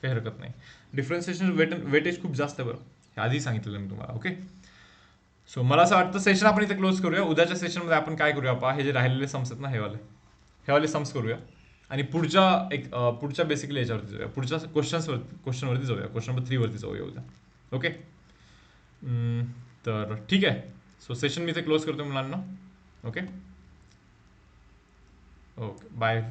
काही हरकत नाही. डिफरन्सिएशन वेटेज खूप जास्त आहे बरं, हे आधी सांगितलेलं मी तुम्हाला. ओके, सो मला असं वाटतं सेशन आपण इथे क्लोज करूया. उद्याच्या सेशनमध्ये आपण काय करूया पहा, हे जे राहिलेले सम्स आहेत ना, हे वाले सम्स करूया. आणि पुढच्या बेसिकली याच्यावरती जाऊया, पुढच्या क्वेश्चनवरती जाऊया, क्वेश्चन नंबर 3 वरती जाऊया उद्या. ओके, तर ठीक आहे. सो सेशन मी इथे क्लोज करतो मुलांना. Okay, okay, bye.